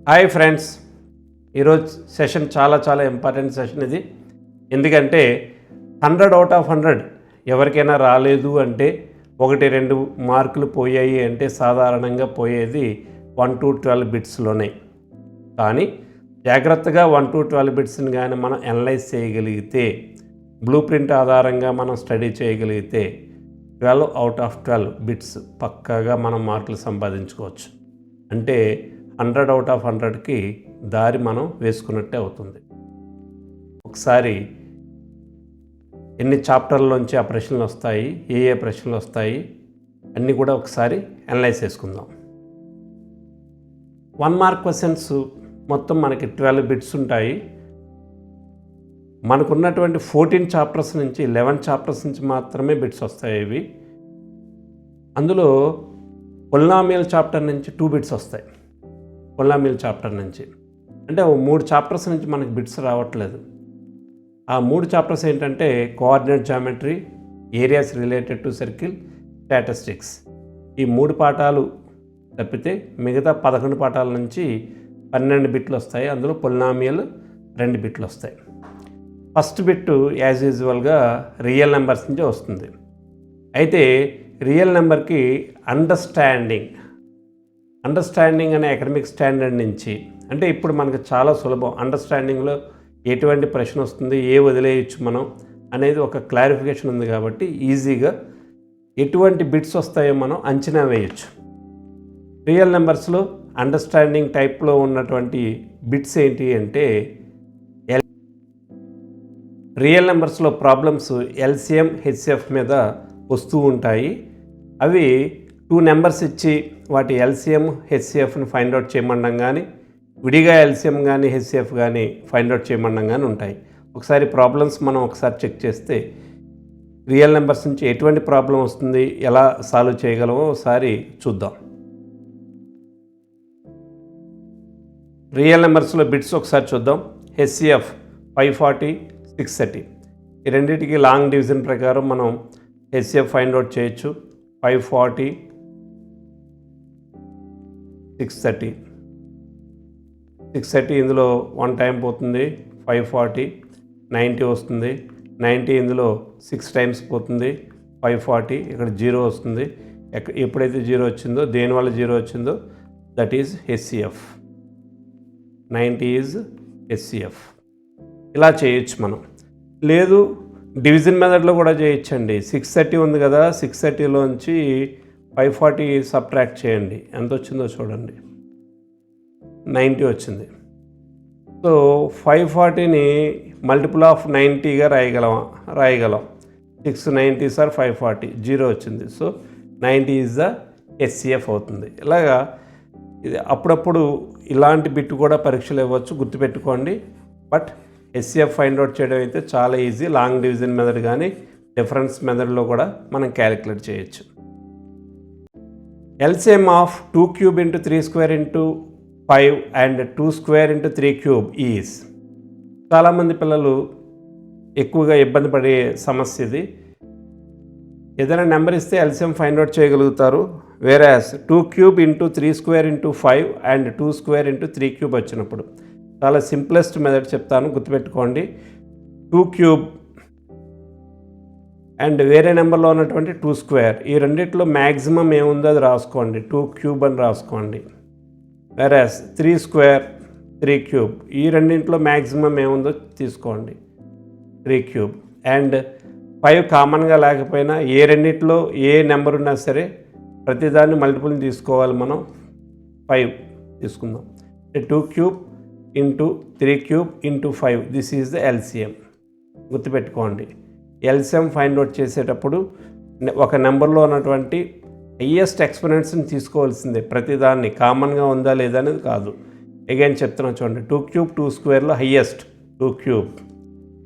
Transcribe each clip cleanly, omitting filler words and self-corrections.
Hi friends, ఈరోజు session చాలా important session ఇది. ఎందుకంటే 100 అవుట్ ఆఫ్ 100 ఎవరికైనా రాలేదు అంటే 1-2 మార్కులు పోయాయి అంటే సాధారణంగా పోయేది 1 to 12 బిట్స్లోనే. కానీ జాగ్రత్తగా 1 to 12 బిట్స్ని కానీ మనం అనలైజ్ చేయగలిగితే, బ్లూ ప్రింట్ ఆధారంగా మనం స్టడీ చేయగలిగితే 12 అవుట్ ఆఫ్ 12 బిట్స్ పక్కాగా మనం మార్కులు సంపాదించుకోవచ్చు. అంటే 100 అవుట్ ఆఫ్ 100కి దారి మనం వేసుకున్నట్టే అవుతుంది. ఒకసారి ఎన్ని చాప్టర్లోంచి ఆ ప్రశ్నలు వస్తాయి, ఏ ప్రశ్నలు వస్తాయి అన్నీ కూడా ఒకసారి అనలైజ్ చేసుకుందాం. 1 మార్క్ క్వశ్చన్స్ మొత్తం మనకి 12 బిట్స్ ఉంటాయి. మనకున్నటువంటి 14 చాప్టర్స్ నుంచి 11 చాప్టర్స్ నుంచి మాత్రమే బిట్స్ వస్తాయి. ఇవి అందులో పొలినామియల్ చాప్టర్ నుంచి 2 బిట్స్ వస్తాయి. పొలినామియల్ చాప్టర్ నుంచి అంటే 3 చాప్టర్స్ నుంచి మనకి బిట్స్ రావట్లేదు. ఆ 3 చాప్టర్స్ ఏంటంటే coordinate geometry, areas related to circle, statistics. ఈ 3 పాఠాలు తప్పితే మిగతా 11 పాఠాల నుంచి 12 బిట్లు వస్తాయి. అందులో పొలినామియల్ 2 బిట్లు వస్తాయి. ఫస్ట్ బిట్ యాజ్ యూజువల్గా రియల్ నెంబర్స్ నుంచే వస్తుంది. అయితే రియల్ నెంబర్కి అండర్స్టాండింగ్ అనే అకాడమిక్ స్టాండర్డ్ నుంచి, అంటే ఇప్పుడు మనకు చాలా సులభం. అండర్స్టాండింగ్లో ఎటువంటి ప్రశ్న వస్తుంది, వదిలేయచ్చు మనం అనేది ఒక క్లారిఫికేషన్ ఉంది. కాబట్టి ఈజీగా ఎటువంటి బిట్స్ వస్తాయో మనం అంచనా వేయచ్చు. రియల్ నెంబర్స్లో అండర్స్టాండింగ్ టైప్లో ఉన్నటువంటి బిట్స్ ఏంటి అంటే, రియల్ నెంబర్స్లో ప్రాబ్లమ్స్ ఎల్సిఎం, హెచ్సిఎఫ్ మీద వస్తూ ఉంటాయి. అవి 2 నెంబర్స్ ఇచ్చి వాటి ఎల్సిఎం, హెచ్సిఎఫ్ని ఫైండ్ అవుట్ చేయమండం కానీ, విడిగా ఎల్సిఎం కానీ హెచ్సిఎఫ్ కానీ ఫైండ్ అవుట్ చేయమండం కానీ ఉంటాయి. ఒకసారి ప్రాబ్లమ్స్ మనం ఒకసారి చెక్ చేస్తే రియల్ నెంబర్స్ నుంచి ఎటువంటి ప్రాబ్లం వస్తుంది, ఎలా సాల్వ్ చేయగలమో ఒకసారి చూద్దాం. రియల్ నెంబర్స్లో బిట్స్ ఒకసారి చూద్దాం. హెచ్సిఎఫ్ 540, 630. ఈ రెండింటికి లాంగ్ డివిజన్ ప్రకారం మనం హెచ్సిఎఫ్ ఫైండ్ అవుట్ చేయొచ్చు. 540, 630. ఇందులో 1 టైం పోతుంది. 540, 90 వస్తుంది. 90 ఇందులో 6 టైమ్స్ పోతుంది. 540 ఇక్కడ 0 వస్తుంది. ఎప్పుడైతే 0 వచ్చిందో, దేనివల్ల 0 వచ్చిందో that is HCF. 90 is HCF. ఇలా చేయొచ్చు మనం. లేదు డివిజన్ మెథడ్లో కూడా చేయొచ్చండి. 630 ఉంది కదా, 630లోంచి 540 సబ్ట్రాక్ట్ చేయండి. ఎంత వచ్చిందో చూడండి, 90 వచ్చింది. సో 540ని మల్టిపుల్ ఆఫ్ 90గా రాయగలం. 690 సార్ 540, 0 వచ్చింది. సో 90 ఈజ్ ద హెచ్సిఎఫ్ అవుతుంది. ఇలాగా ఇది అప్పుడప్పుడు ఇలాంటి బిట్ కూడా పరీక్షలు ఇవ్వచ్చు, గుర్తుపెట్టుకోండి. బట్ హెచ్సిఎఫ్ ఫైండ్ అవుట్ చేయడం అయితే చాలా ఈజీ. లాంగ్ డివిజన్ మెథడ్ కానీ డిఫరెన్స్ మెథడ్లో కూడా మనం క్యాలిక్యులేట్ చేయొచ్చు. LCM of 2 cube into 3 square into 5 and 2 square into 3 cube is. చాలామంది పిల్లలు ఎక్కువగా ఇబ్బంది పడే సమస్య ఇది. ఏదైనా నెంబర్ ఇస్తే ఎల్సిఎం ఫైండ్ అవుట్ చేయగలుగుతారు. వేరాస్ 2 cube into 3 square into 5 and 2 square into 3 cube వచ్చినప్పుడు చాలా సింప్లెస్ట్ మెథడ్ చెప్తాను, గుర్తుపెట్టుకోండి. 2 cube అండ్ వేరే నెంబర్లో ఉన్నటువంటి 2 square, ఈ రెండిట్లో మ్యాక్సిమం ఏముందో అది రాసుకోండి. 2 cube అని రాసుకోండి. వేరాస్ 3 square, 3 cube, ఈ రెండింటిలో మ్యాక్సిమం ఏముందో తీసుకోండి, 3 cube. అండ్ 5 కామన్గా లేకపోయినా ఏ రెండిట్లో ఏ నెంబర్ ఉన్నా సరే ప్రతిదాన్ని మల్టిపుల్ని తీసుకోవాలి మనం. 5 తీసుకుందాం. 2 cube into 3 cube into 5, this is the LCM. గుర్తుపెట్టుకోండి, ఎల్సిఎం ఫైండ్ అవుట్ చేసేటప్పుడు ఒక నెంబర్లో ఉన్నటువంటి హయ్యెస్ట్ ఎక్స్పోనెంట్స్ని తీసుకోవాల్సిందే. ప్రతిదాన్ని కామన్గా ఉందా లేదా అనేది కాదు. అగైన్ చెప్తున్నా చూడండి, 2 cube 2 squareలో హయ్యెస్ట్ 2 cube.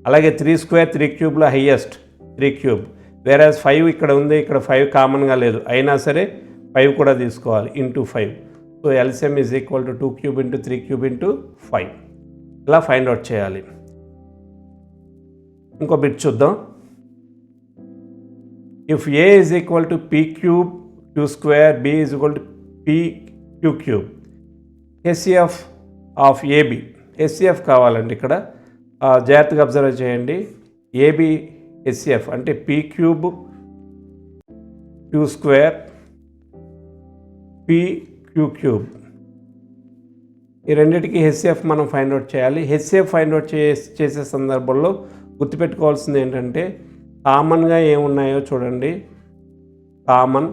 అలాగే 3 square 3 cubeలో హయ్యెస్ట్ 3 cube. వేరేస్ 5 ఇక్కడ ఉంది, ఇక్కడ 5 కామన్గా లేదు, అయినా సరే 5 కూడా తీసుకోవాలి into 5. So LCM is equal to 2 cube into 3 cube into 5. ఇలా ఫైండ్ అవుట్ చేయాలి. ఇంకో బిట్ చూద్దాం. If a is equal to p cube q square, b is equal to p q cube, HCF of ab. HCF కావాలండి ఇక్కడ. జాగ్రత్తగా observe చేయండి. Ab HCF అంటే p cube q square p q cube. ఈ రెండింటికి HCF మనం find out చేయాలి. HCF find out చేసే సందర్భంలో గుర్తుపెట్టుకోవాల్సింది ఏంటంటే కామన్గా ఏమున్నాయో చూడండి. Common.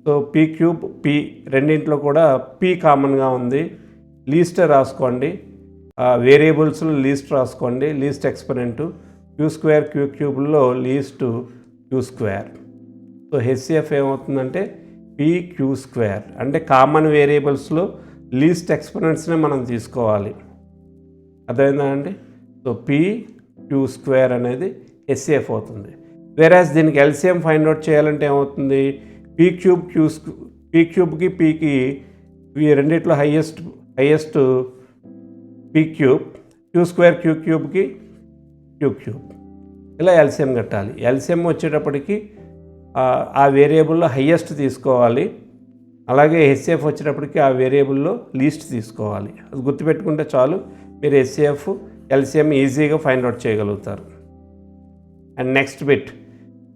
So p cube p రెండింటిలో కూడా పీ కామన్గా ఉంది. లీస్ట్ రాసుకోండి. వేరియబుల్స్లో లీస్ట్ రాసుకోండి. Least exponent q square q క్యూబ్లో least q square. So HCF ఏమవుతుందంటే పీ క్యూ స్క్వేర్. అంటే కామన్ వేరియబుల్స్లో లీస్ట్ ఎక్స్పోనెంట్స్నే మనం తీసుకోవాలి. అర్థమైందా అండి? సో పీ క్యూ స్క్వేర్ అనేది హెచ్సిఎఫ్ అవుతుంది. వేరాజ్ దీనికి ఎల్సిఎం ఫైండ్ అవుట్ చేయాలంటే ఏమవుతుంది? పీ క్యూబ్కి పీకి ఈ రెండిట్లో highest p cube, q square q క్యూబ్కి క్యూ క్యూబ్. ఇలా ఎల్సిఎం కట్టాలి. ఎల్సిఎం వచ్చేటప్పటికి ఆ వేరియబుల్లో హైయెస్ట్ తీసుకోవాలి. అలాగే హెచ్సిఎఫ్ వచ్చేటప్పటికి ఆ వేరియబుల్లో లీస్ట్ తీసుకోవాలి. అది గుర్తుపెట్టుకుంటే చాలు, మీరు హెచ్సిఎఫ్ ఎల్సిఎం ఈజీగా ఫైండ్ అవుట్ చేయగలుగుతారు. And next bit,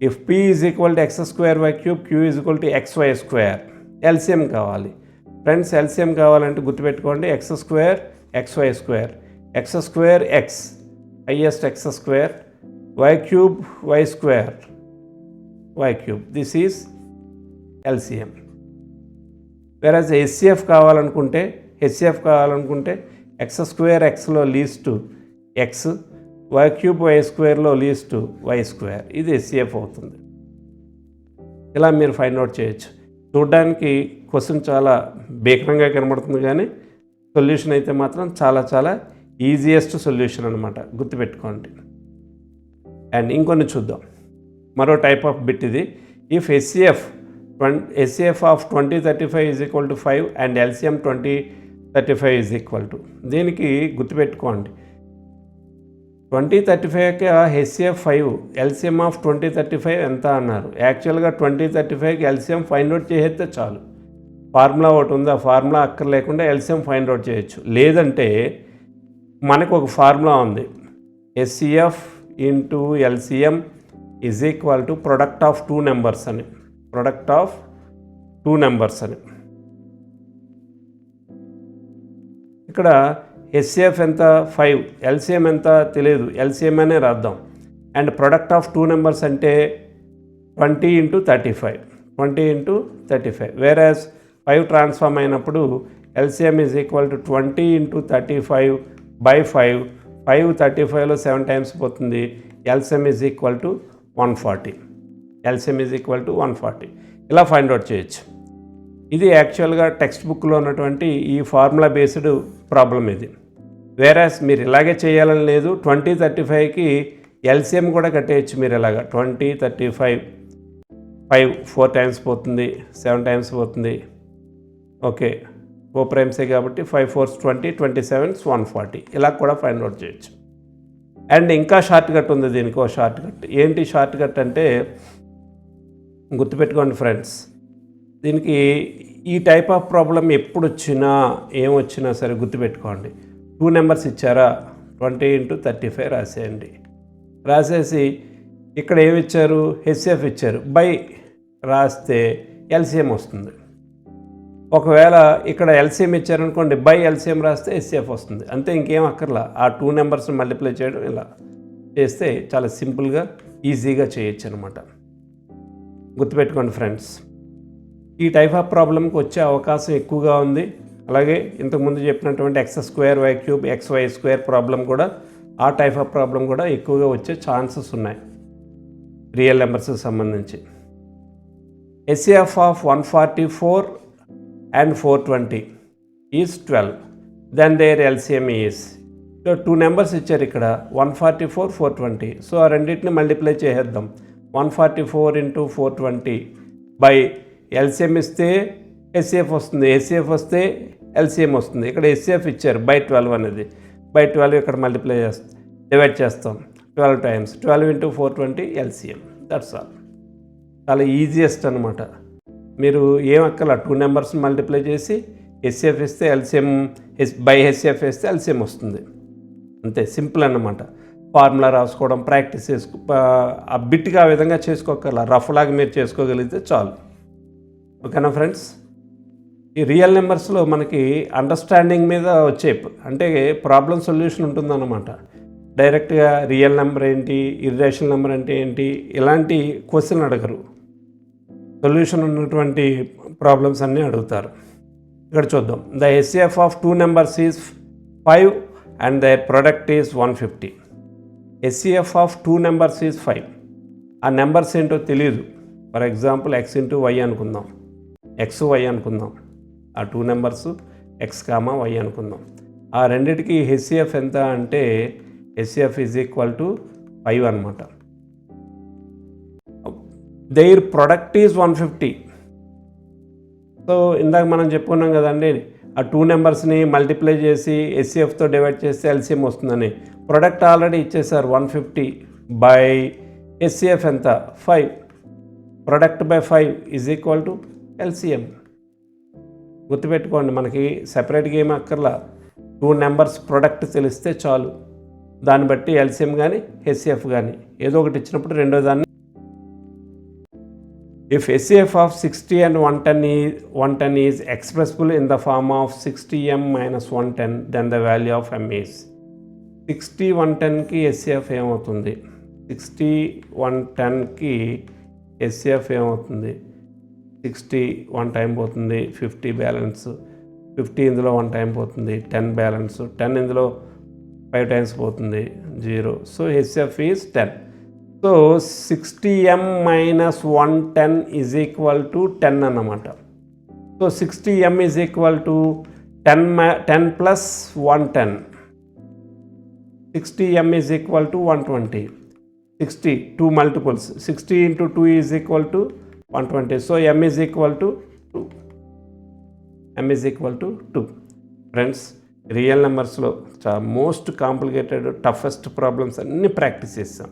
if p is equal to x square y cube, q is equal to x y square. LCM కావాలి ఫ్రెండ్స్. ఎల్సిఎం కావాలంటే గుర్తుపెట్టుకోండి, x square x y square, x square x highest x square, y cube y square y cube. This is LCM. Whereas HCF కావాలనుకుంటే x square ఎక్స్లో least x, y cube y స్క్వేర్లో least y square. ఇది HCF అవుతుంది. ఇలా మీరు find out చేయొచ్చు. చూడడానికి question చాలా భీకరంగా కనబడుతుంది, కానీ సొల్యూషన్ అయితే మాత్రం చాలా చాలా ఈజియెస్ట్ సొల్యూషన్ అనమాట. గుర్తుపెట్టుకోండి. అండ్ ఇంకొన్ని చూద్దాం. మరో టైప్ ఆఫ్ బిట్ ఇది. If HCF of 2035 is equal to 5 and LCM 2035 is equal to. దీనికి గుర్తుపెట్టుకోండి, 2035కి హెచ్సిఎఫ్ 5, ఎల్సిఎం ఆఫ్ 2035 ఎంత అన్నారు. యాక్చువల్గా 2035కి ఎల్సిఎం ఫైండ్ అవుట్ చేసేస్తే చాలు. ఫార్ములా ఒకటి ఉంది, ఆ ఫార్ములా అక్కర్లేకుండా ఎల్సిఎం ఫైండ్ అవుట్ చేయొచ్చు. లేదంటే మనకు ఒక ఫార్ములా ఉంది, HCF into LCM is equal to product of two numbers అని. ఇక్కడ హెచ్సిఎఫ్ ఎంత 5, ఎల్సిఎం ఎంత తెలియదు, ఎల్సిఎం అనే రాద్దాం. And product of two numbers అంటే 20 × 35. వేరాజ్ 5 ట్రాన్స్ఫార్మ్ అయినప్పుడు ఎల్సిఎం ఈజ్ ఈక్వల్ టు 20 × 35/5. 5 35లో 7 టైమ్స్ పోతుంది. LCM is equal to 140. ఇలా ఫైండ్ అవుట్ చేయొచ్చు. ఇది యాక్చువల్గా టెక్స్ట్ బుక్లో ఉన్నటువంటి ఈ ఫార్ములా బేస్డ్ ప్రాబ్లం ఇది. వేరాస్ మీరు ఇలాగే చేయాలని లేదు. 2035కి ఎల్సిఎం కూడా కట్టేయచ్చు మీరు ఇలాగా. 2035 5 4 టైమ్స్ పోతుంది, 7 టైమ్స్ పోతుంది. ఓకే, 4 ప్రైమ్సే కాబట్టి 5 4s 20, 27s 140. ఇలా కూడా ఫైండ్ అవుట్ చేయొచ్చు. అండ్ ఇంకా షార్ట్ కట్ ఉంది దీనికి. ఒక షార్ట్ కట్ ఏంటి? షార్ట్ కట్ అంటే గుర్తుపెట్టుకోండి ఫ్రెండ్స్, దీనికి ఈ టైప్ ఆఫ్ ప్రాబ్లం ఎప్పుడు వచ్చినా ఏమొచ్చినా సరే గుర్తుపెట్టుకోండి. 2 నెంబర్స్ ఇచ్చారా, 20 × 35 రాసేయండి. రాసేసి ఇక్కడ ఏమి ఇచ్చారు, హెచ్సిఎఫ్ ఇచ్చారు, బై రాస్తే ఎల్సిఎం వస్తుంది. ఒకవేళ ఇక్కడ ఎల్సిఎం ఇచ్చారనుకోండి, బై ఎల్సిఎం రాస్తే హెచ్సిఎఫ్ వస్తుంది. అంతే, ఇంకేం అక్కర్లా. ఆ 2 నెంబర్స్ని మల్టిప్లై చేయడం ఇలా చేస్తే చాలా సింపుల్గా ఈజీగా చేయొచ్చు అనమాట. గుర్తుపెట్టుకోండి ఫ్రెండ్స్, ఈ టైప్ ఆఫ్ ప్రాబ్లంకి వచ్చే అవకాశం ఎక్కువగా ఉంది. అలాగే ఇంతకుముందు చెప్పినటువంటి x square y cube x y square problem కూడా, ఆ టైప్ ఆఫ్ ప్రాబ్లం కూడా ఎక్కువగా వచ్చే ఛాన్సెస్ ఉన్నాయి రియల్ నెంబర్స్కి సంబంధించి. HCF of 144 and 420 is 12. Then their LCM is. So 2 numbers ఇచ్చారు ఇక్కడ, 144 420. సో ఆ రెండింటిని మల్టిప్లై చేసేద్దాం. 144 × 420 బై ఎల్సిఎం ఇస్తే హెచ్సిఎఫ్ వస్తుంది, హెచ్సిఎఫ్ వస్తే ఎల్సిఎం వస్తుంది. ఇక్కడ హెచ్సిఎఫ్ ఇచ్చారు బై 12 అనేది, బై 12 ఇక్కడ మల్టిప్లై చేస్తాం, డివైడ్ చేస్తాం 12 టైమ్స్. 12 × 420 ఎల్సిఎం. That's all. చాలా ఈజియెస్ట్ అనమాట. మీరు ఏమక్కల 2 నెంబర్స్ని మల్టిప్లై చేసి హెచ్సిఎఫ్ ఇస్తే ఎల్సిఎం బై హెచ్సిఎఫ్ వేస్తే ఎల్సిఎం వస్తుంది. అంతే, సింపుల్ అన్నమాట. ఫార్ములా రాసుకోవడం ప్రాక్టీస్ ఆ బిట్గా ఆ విధంగా చేసుకోగల రఫ్ లాగా మీరు చేసుకోగలిగితే చాలు. ఓకేనా ఫ్రెండ్స్? ఈ రియల్ నెంబర్స్లో మనకి అండర్స్టాండింగ్ మీద వచ్చే అంటే ప్రాబ్లం సొల్యూషన్ ఉంటుందన్నమాట. డైరెక్ట్గా రియల్ నెంబర్ ఏంటి, ఇర్రేషనల్ నెంబర్ అంటే ఏంటి, ఇలాంటి క్వశ్చన్ అడగరు. సొల్యూషన్ ఉన్నటువంటి ప్రాబ్లమ్స్ అన్నీ అడుగుతారు. ఇక్కడ చూద్దాం. The HCF of 2 numbers is 5 and their product is 150. HCF of 2 numbers is 5. ఆ నెంబర్స్ ఏంటో తెలియదు. For example x into y అనుకుందాం, ఎక్స్ వై అనుకుందాం. ఆ 2 నెంబర్స్ ఎక్స్ కామా వై అనుకుందాం. ఆ రెండిటికి హెచ్సిఎఫ్ ఎంత అంటే హెచ్సిఎఫ్ ఈజ్ ఈక్వల్ టు 5 అనమాట. There product is 150. సో ఇందాక మనం చెప్పుకున్నాం కదండి, ఆ 2 నెంబర్స్ని మల్టిప్లై చేసి హెచ్సిఎఫ్తో డివైడ్ చేస్తే ఎల్సిఎం వస్తుందని. ప్రొడక్ట్ ఆల్రెడీ ఇచ్చేసారు 150 బై హెచ్సిఎఫ్ ఎంత 5. Product by 5 is equal to LCM. గుర్తుపెట్టుకోండి, మనకి సెపరేట్గా ఏమి అక్కర్లా. 2 నెంబర్స్ ప్రొడక్ట్ తెలిస్తే చాలు. దాన్ని బట్టి ఎల్సిఎం కానీ హెచ్సిఎఫ్ కానీ ఏదో ఒకటి ఇచ్చినప్పుడు రెండో దాన్ని. If HCF of 60 and 110 is expressible in the form of 60m minus 110, then the value of m is 60 110కి HCF ఏమవుతుంది? 60 110కి HCF ఏమవుతుంది? 60 1 టైం పోతుంది, 50 బ్యాలెన్స్, 50 ఇందులో 1 టైం పోతుంది, 10 బ్యాలెన్స్, 10 ఇందులో 5 టైమ్స్ పోతుంది, 0. So HCF is 10. So 60m minus 110 is equal to 10 అన్నమాట. So 60m is equal to 10 plus 110. 60m is equal to 120. 60 2 multiples, 60 into 2 is equal to 120. So m is equal to 2. m is equal to 2. Friends, real నెంబర్స్లో most complicated toughest problems అన్నీ practice చేస్తాం.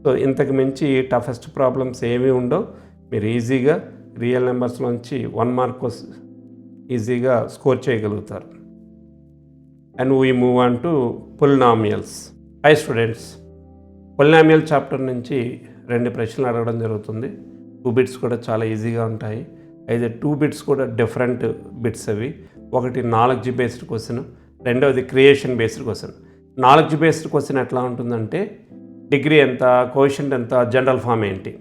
So ఇంతకు మించి toughest problems ఏమీ ఉండవు. మీరు ఈజీగా real నెంబర్స్లోంచి 1 మార్క్ ఈజీగా స్కోర్ చేయగలుగుతారు. And we move on to polynomials. Hi students, polynomial chapter నుంచి 2 ప్రశ్నలు అడగడం జరుగుతుంది. 2 బిట్స్ కూడా చాలా ఈజీగా ఉంటాయి. అయితే 2 బిట్స్ కూడా డిఫరెంట్ బిట్స్ అవి. ఒకటి నాలెడ్జ్ బేస్డ్ క్వశ్చన్, రెండవది creation based question. Knowledge based question ఎట్లా ఉంటుందంటే డిగ్రీ ఎంత, కోషెంట్ ఎంత, జనరల్ ఫామ్ ఏంటి,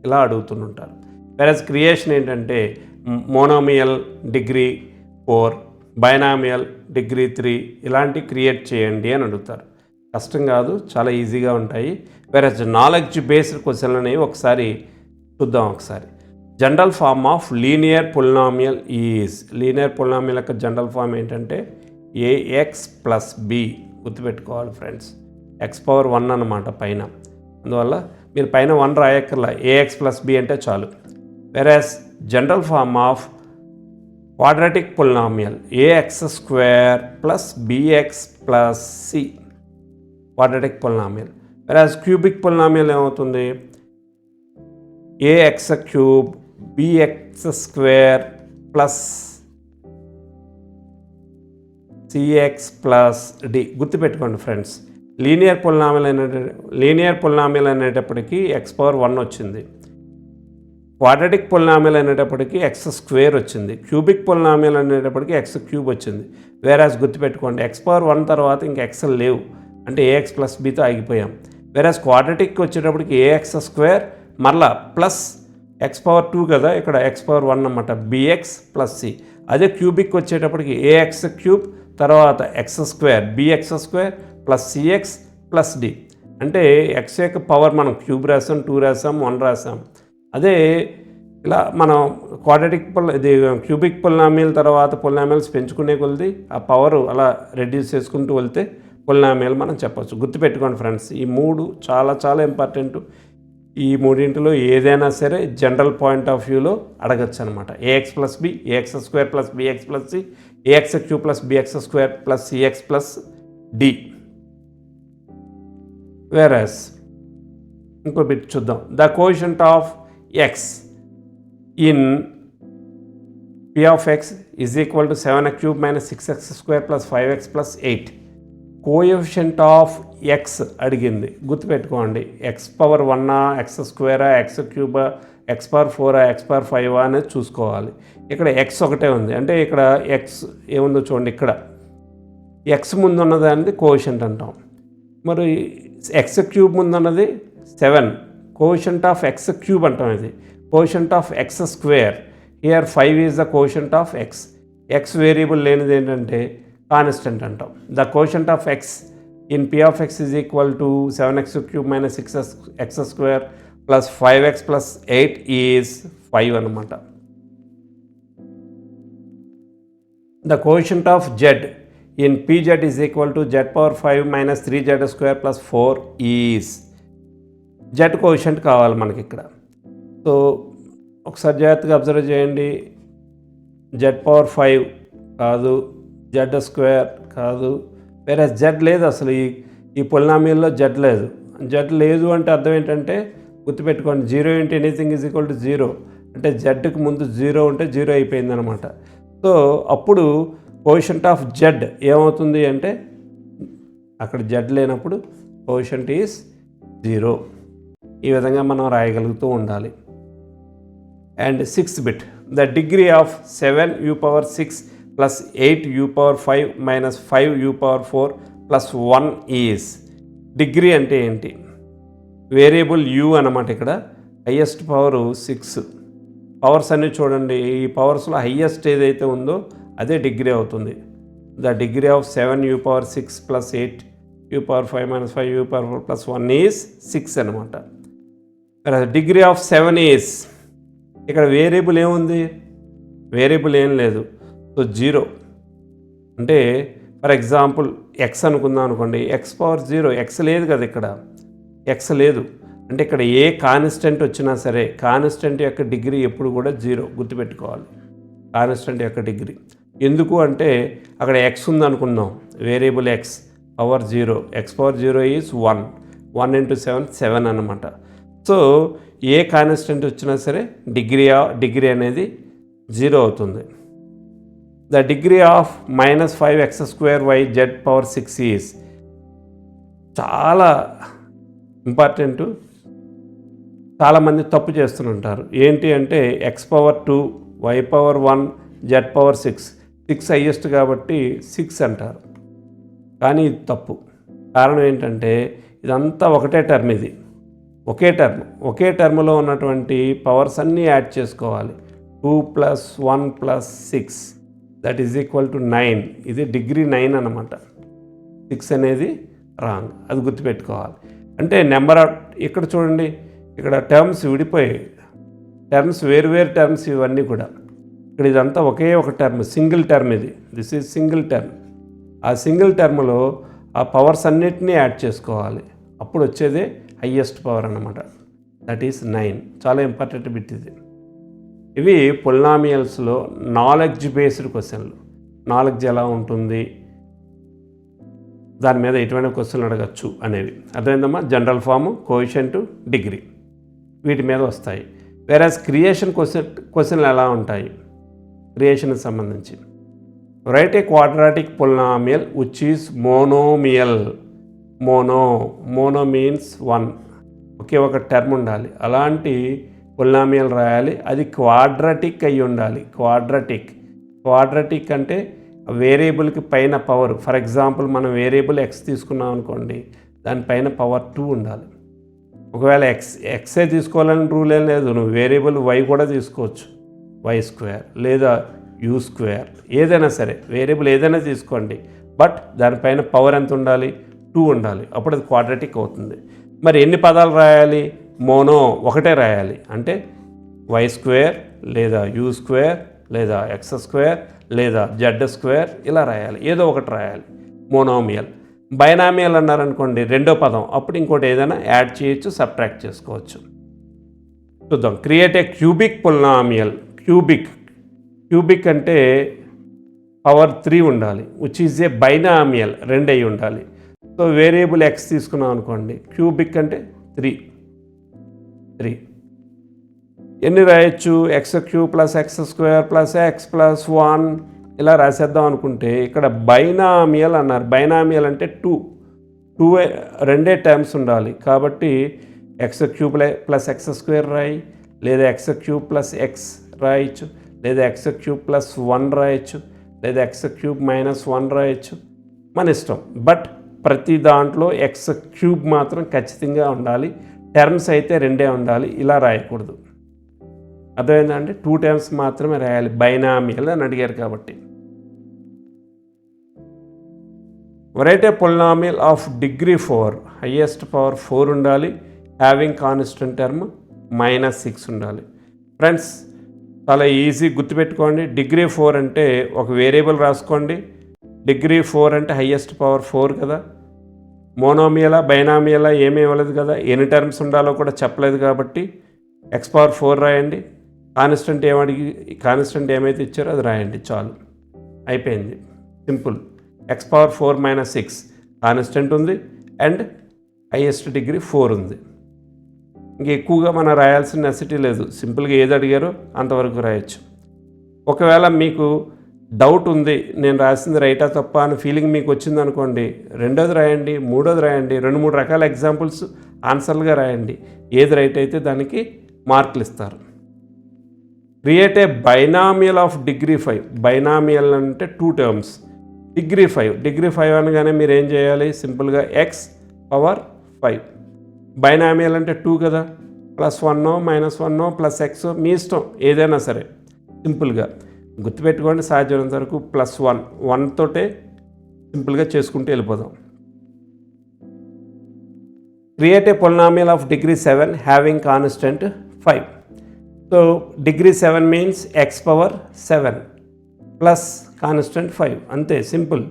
ఇలా అడుగుతుంటారు. వెరస్ క్రియేషన్ ఏంటంటే మోనోమియల్ డిగ్రీ 4, బైనామియల్ డిగ్రీ 3 ఇలాంటివి క్రియేట్ చేయండి అని అడుగుతారు. కష్టం కాదు, చాలా ఈజీగా ఉంటాయి. వెరస్ నాలెడ్జ్ బేస్డ్ క్వశ్చన్లు అనేవి ఒకసారి చూద్దాం. ఒకసారి general form of linear polynomial is. Linear polynomial యొక్క జనరల్ ఫామ్ ఏంటంటే ఏఎక్స్ ప్లస్ బి. గుర్తుపెట్టుకోవాలి ఫ్రెండ్స్, ఎక్స్ పవర్ 1 అన్నమాట పైన. అందువల్ల మీరు పైన 1 రాయక్కర్లా, ఏఎక్స్ ప్లస్ బి అంటే చాలు. Whereas general form of quadratic polynomial a x square plus b x plus c. Quadratic polynomial. Whereas cubic polynomial ఏమవుతుంది? A x cube b x square plus CX plus d. గుర్తుపెట్టుకోండి friends, linear polynomial అనేటప్పటికీ x power 1 వచ్చింది. Quadratic polynomial అనేటప్పటికీ x square వచ్చింది. Cubic polynomial అనేటప్పటికీ x cube వచ్చింది. Whereas గుర్తుపెట్టుకోండి, x power 1 తర్వాత ఇంకా ఎక్స్ లేవు, అంటే ఏఎక్స్ ప్లస్ బితో ఆగిపోయాం. వేరాస్ క్వాడ్రాటిక్ వచ్చేటప్పటికి ఏఎక్స్ స్క్వేర్ మరలా ప్లస్ ఎక్స్ పవర్ 2 కదా, ఇక్కడ ఎక్స్ పవర్ 1 అన్నమాట, బిఎక్స్ ప్లస్ సి. అదే క్యూబిక్ వచ్చేటప్పటికి ఏఎక్స్ క్యూబ్ తర్వాత x square bx square plus CX plus d. అంటే ఎక్స్ యొక్క పవర్ మనం క్యూబ్ రాసాం, 2 రాసాం, 1 రాసాం. అదే ఇలా మనం క్వాడ్రాటిక్ ఇది క్యూబిక్ పొలినామియల్ తర్వాత పొలినామియల్స్ పెంచుకునే కొలది ఆ పవర్ అలా రెడ్యూస్ చేసుకుంటూ వెళ్తే పొలినామియల్ మనం చెప్పచ్చు. గుర్తుపెట్టుకోండి ఫ్రెండ్స్, ఈ 3 చాలా చాలా ఇంపార్టెంట్. ఈ మూడింటిలో ఏదైనా సరే జనరల్ పాయింట్ ఆఫ్ వ్యూలో అడగచ్చు అనమాట. A x plus b, a x square plus b x plus c, a x cube plus b x square plus CX plus d. Whereas ఇంకో బిట్ చూద్దాం. The quotient of x in p of x is equal to 7x cube minus 6x square plus 5x plus 8. Coefficient of x అడిగింది, గుర్తుపెట్టుకోండి. X power 1 x స్క్వేరా x క్యూబా x power 4 x power 5 అనేది చూసుకోవాలి. ఇక్కడ X ఒకటే ఉంది, అంటే ఇక్కడ ఎక్స్ ఏముందో చూడండి. ఇక్కడ ఎక్స్ ముందు ఉన్నదాన్ని కోఎఫిషియంట్ అంటాం. మరి ఎక్స్ క్యూబ్ ముందు ఉన్నది 7, కోఎఫిషియంట్ ఆఫ్ ఎక్స్ క్యూబ్ అంటాం. ఇది coefficient of X square. Here 5 is the coefficient of X. X variable లేనిది ఏంటంటే కాన్స్టెంట్ అంటాం. The quotient of x in P of X is equal to 7x cube minus 6x square plus 5x plus 8 is 5 అనమాట. The quotient of Z in pz is equal to z power 5 minus 3z square plus 4 is. Z quotient కావాలి మనకి ఇక్కడ. So ఒకసారి జాగ్రత్తగా observe చేయండి. z power 5 కాదు, Z square కాదు, వేరే జెడ్ లేదు అసలు. ఈ పొలినామియల్లో జెడ్ లేదు. జెడ్ లేదు అంటే అర్థం ఏంటంటే గుర్తుపెట్టుకోండి, 0 into anything is equal to 0 అంటే జెడ్కి ముందు 0 ఉంటే 0 అయిపోయింది అనమాట. సో అప్పుడు కోషంట్ ఆఫ్ జెడ్ ఏమవుతుంది అంటే అక్కడ జెడ్ లేనప్పుడు కోషంట్ ఈజ్ 0. ఈ విధంగా మనం రాయగలుగుతూ ఉండాలి. And 6th bit, the degree of 7u power 6 plus 8u power 5 minus 5u power 4 plus 1 is. Degree అంటే ఏంటి? వేరియబుల్ u అన్నమాట. ఇక్కడ హయ్యెస్ట్ పవర్ 6. పవర్స్ అన్నీ చూడండి, ఈ పవర్స్లో హయ్యెస్ట్ ఏదైతే ఉందో అదే డిగ్రీ అవుతుంది. The degree of 7u power 6 plus 8u power 5 minus 5u power 4 plus 1 is 6 అనమాట. డిగ్రీ ఆఫ్ 7 ఈజ్, ఇక్కడ వేరియబుల్ ఏముంది? వేరియబుల్ ఏం లేదు. సో 0 అంటే ఫర్ ఎగ్జాంపుల్ ఎక్స్ అనుకుందాం అనుకోండి. ఎక్స్ పవర్ 0, ఎక్స్ లేదు కదా, ఇక్కడ ఎక్స్ లేదు. అంటే ఇక్కడ ఏ కాన్స్టెంట్ వచ్చినా సరే కాన్స్టెంట్ యొక్క డిగ్రీ ఎప్పుడు కూడా 0, గుర్తుపెట్టుకోవాలి. కాన్స్టెంట్ యొక్క డిగ్రీ ఎందుకు అంటే అక్కడ ఎక్స్ ఉంది అనుకుందాం, variable X power 0, X power 0 is 1, 1 into 7 7 అనమాట. సో ఏ కాన్స్టెంట్ వచ్చినా సరే డిగ్రీ అనేది 0 అవుతుంది. The degree of minus 5x square y z power 6 is. చాలా ఇంపార్టెంట్, చాలామంది తప్పు చేస్తుంటారు. ఏంటి అంటే x power 2 y power 1 z power 6 highest కాబట్టి 6 అంటారు. కానీ ఇది తప్పు. కారణం ఏంటంటే ఇదంతా ఒకటే టర్మ్. ఇది ఒకే టర్మ్లో ఉన్నటువంటి పవర్స్ అన్నీ యాడ్ చేసుకోవాలి. 2 + 1 + 6 దట్ ఈజ్ ఈక్వల్ టు 9. ఇది డిగ్రీ 9 అనమాట. 6 అనేది రాంగ్, అది గుర్తుపెట్టుకోవాలి. అంటే నెంబర్ ఆఫ్, ఇక్కడ చూడండి, ఇక్కడ టర్మ్స్ విడిపోయాయి. టర్మ్స్ వేరు టర్మ్స్ ఇవన్నీ కూడా. ఇక్కడ ఇదంతా ఒకే ఒక term, single term. This is single term. ఆ సింగిల్ టర్మ్లో ఆ పవర్స్ అన్నిటినీ యాడ్ చేసుకోవాలి. అప్పుడు వచ్చేదే హయ్యెస్ట్ పవర్ అన్నమాట. That is 9. చాలా ఇంపార్టెంట్ బిట్ ఇది. ఇవి పొలినామియల్స్లో నాలెడ్జ్ బేస్డ్ క్వశ్చన్లు. నాలెడ్జ్ ఎలా ఉంటుంది, దాని మీద ఎటువంటి క్వశ్చన్లు అడగచ్చు అనేవి అర్థమైందమ్మా. జనరల్ ఫామ్, కోఎఫిషియంట్, డిగ్రీ వీటి మీద వస్తాయి. వేరేస్ క్రియేషన్ క్వశ్చన్లు ఎలా ఉంటాయి? క్రియేషన్కి సంబంధించి right a quadratic polynomial which is monomial. Mono means 1, ఒకే ఒక టర్మ్ ఉండాలి. అలాంటి పొలినామియల్ రాయాలి. అది క్వాడ్రాటిక్ అయి ఉండాలి. క్వాడ్రాటిక్ అంటే వేరియబుల్కి పైన పవర్. ఫర్ ఎగ్జాంపుల్ మనం వేరియబుల్ ఎక్స్ తీసుకున్నాం అనుకోండి, దానిపైన పవర్ 2 ఉండాలి. ఒకవేళ ఎక్సే తీసుకోవాలని రూల్ ఏం లేదు. నువ్వు వేరియబుల్ వై కూడా తీసుకోవచ్చు, y² లేదా u², ఏదైనా సరే వేరియబుల్ ఏదైనా తీసుకోండి. బట్ దానిపైన పవర్ ఎంత ఉండాలి? 2 ఉండాలి. అప్పుడు అది క్వాడ్రాటిక్ అవుతుంది. మరి ఎన్ని పదాలు రాయాలి? మోనో ఒకటే రాయాలి. అంటే y² లేదా u² లేదా x² లేదా z² ఇలా రాయాలి. ఏదో ఒకటి రాయాలి. మోనోమియల్. బైనామియల్ అన్నారనుకోండి, రెండో పదం, అప్పుడు ఇంకోటి ఏదైనా యాడ్ చేయొచ్చు, సబ్ట్రాక్ట్ చేసుకోవచ్చు. చూద్దాం. Create a cubic polynomial. Cubic అంటే పవర్ 3 ఉండాలి. విచ్ ఈజ్ ఏ బైనామియల్, 2 అయి ఉండాలి. సో వేరియబుల్ ఎక్స్ తీసుకున్నాం అనుకోండి, క్యూబిక్ అంటే 3. ఎన్ని రాయొచ్చు? X cube plus X square plus X plus 1 ఇలా రాసేద్దాం అనుకుంటే ఇక్కడ బైనామియల్ అన్నారు. బైనామియల్ అంటే టూ రెండే టర్మ్స్ ఉండాలి. కాబట్టి X cube plus X square రాయి, లేదా ఎక్స్ క్యూబ్ ప్లస్ ఎక్స్ రాయొచ్చు, లేదా ఎక్స్ క్యూబ్ ప్లస్ 1 రాయొచ్చు, లేదా ఎక్స్ క్యూబ్ మైనస్ 1 రాయొచ్చు, మన ఇష్టం. బట్ ప్రతి దాంట్లో ఎక్స్ క్యూబ్ మాత్రం ఖచ్చితంగా ఉండాలి. టర్మ్స్ అయితే రెండే ఉండాలి, ఇలా రాయకూడదు. అర్థమైందండి? 2 టర్మ్స్ మాత్రమే రాయాలి బైనామియల్ అని అడిగారు కాబట్టి. Right A polynomial of degree 4 highest power 4 ఉండాలి, హ్యావింగ్ కాన్స్టెంట్ టర్మ్ -6 ఉండాలి. ఫ్రెండ్స్ చాలా ఈజీ గుర్తుపెట్టుకోండి. డిగ్రీ 4 అంటే ఒక వేరియబుల్ రాసుకోండి. డిగ్రీ 4 అంటే హైయెస్ట్ పవర్ 4 కదా. మోనోమియలా బైనామియలా ఏమీ ఇవ్వలేదు కదా, ఎన్ని టర్మ్స్ ఉండాలో కూడా చెప్పలేదు కాబట్టి ఎక్స్ పవర్ 4 రాయండి. కాన్స్టెంట్ ఏమైతే ఇచ్చారో అది రాయండి, చాలు, అయిపోయింది, సింపుల్. ఎక్స్ పవర్ 4 - 6 కాన్స్టెంట్ ఉంది అండ్ హైయెస్ట్ డిగ్రీ 4 ఉంది. ఇంక ఎక్కువగా మనం రాయాల్సిన నెసిటీ లేదు, సింపుల్గా ఏది అడిగారో అంతవరకు రాయొచ్చు. ఒకవేళ మీకు డౌట్ ఉంది, నేను రాసింది రైటా తప్ప అని ఫీలింగ్ మీకు వచ్చింది అనుకోండి, రెండోది రాయండి, మూడోది రాయండి, 2-3 రకాల ఎగ్జాంపుల్స్ ఆన్సర్లుగా రాయండి. ఏది రైట్ అయితే దానికి మార్కులు ఇస్తారు. Create a binomial of degree 5. Binomial అంటే 2 టర్మ్స్. డిగ్రీ 5 అనగానే మీరు ఏం చేయాలి? సింపుల్గా ఎక్స్ పవర్ 5. బైనామియల్ అంటే 2 కదా, +1 -1 ప్లస్ ఎక్స్ మీ ఇష్టం, ఏదైనా సరే. సింపుల్గా గుర్తుపెట్టుకోండి, సాధ్యమైనంత వరకు +1 తోటే సింపుల్గా చేసుకుంటూ వెళ్ళిపోదాం. Create a polynomial of degree 7 having constant 5. So degree 7 means X power 7 plus constant 5, అంతే, సింపుల్.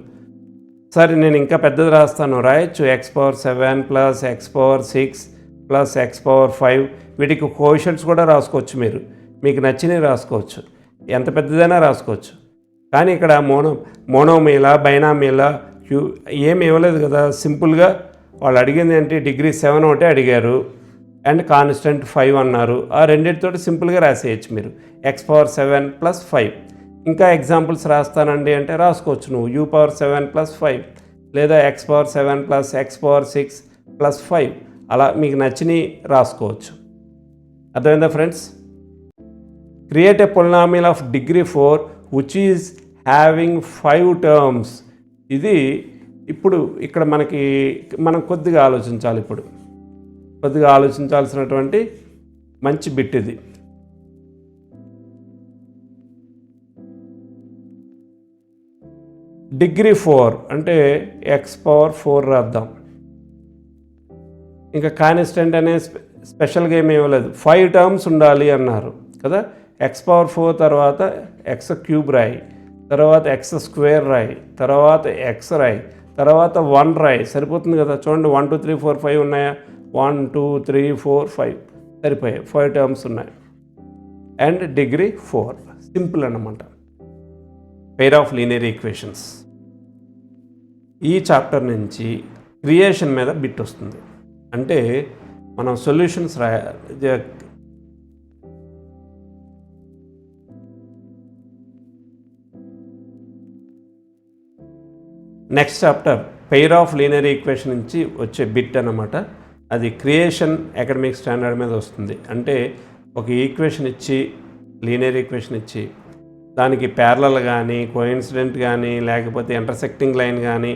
సరే నేను ఇంకా పెద్దది రాస్తాను, రాయొచ్చు. X power 7 plus x power 6 plus x power 5. వీటికి కోషన్స్ కూడా రాసుకోవచ్చు, మీకు నచ్చినవి రాసుకోవచ్చు, ఎంత పెద్దదైనా రాసుకోవచ్చు. కానీ ఇక్కడ మోనోమియలా బైనామియలా ఏమి ఇవ్వలేదు కదా. సింపుల్గా వాళ్ళు అడిగింది ఏంటి? డిగ్రీ 7 ఒకటే అడిగారు అండ్ కాన్స్టెంట్ 5 అన్నారు. ఆ రెండింటితో సింపుల్గా రాసేయచ్చు మీరు, ఎక్స్ పవర్ 7 ప్లస్ 5. ఇంకా ఎగ్జాంపుల్స్ రాస్తానండి అంటే రాసుకోవచ్చు నువ్వు, యూ పవర్ 7 ప్లస్ 5, లేదా X power 7 plus x power 6 plus 5, అలా మీకు నచ్చినవి రాసుకోవచ్చు. అర్థమైందా friends? Create A polynomial of degree 4 which is having 5 terms. ఇది ఇప్పుడు ఇక్కడ మనం కొద్దిగా ఆలోచించాలి. ఇప్పుడు కొద్దిగా ఆలోచించాల్సినటువంటి మంచి బిట్ ఇది. డిగ్రీ 4 అంటే ఎక్స్ పవర్ 4 రాద్దాం. ఇంకా కాన్స్టెంట్ అనే స్పెషల్గా ఏమి ఇవ్వలేదు, 5 టర్మ్స్ ఉండాలి అన్నారు కదా. ఎక్స్ పవర్ 4 తర్వాత ఎక్స్ క్యూబ్ రాయి, తర్వాత ఎక్స్ స్క్వేర్ రాయి, తర్వాత ఎక్స్ రాయి, తర్వాత 1 రాయి, సరిపోతుంది కదా. చూడండి 1 2 3 4 5 ఉన్నాయా? 1 2 3 4 5 సరిపోయాయి, 5 టర్మ్స్ ఉన్నాయి. అండ్ డిగ్రీ 4 సింపుల్ అన్నమాట. Pair of linear equations. ఈ చాప్టర్ నుంచి క్రియేషన్ మీద బిట్ వస్తుంది. అంటే మనం solutions next chapter pair of linear equation నుంచి వచ్చే బిట్ అన్నమాట. అది క్రియేషన్ అకాడమిక్ స్టాండర్డ్ మీద వస్తుంది. అంటే ఒక ఈక్వేషన్ ఇచ్చి, లీనియర్ ఈక్వేషన్ ఇచ్చి, దానికి ప్యారలల్ కానీ, కోఇన్సిడెంట్ కానీ, లేకపోతే ఇంటర్సెక్టింగ్ లైన్ కానీ,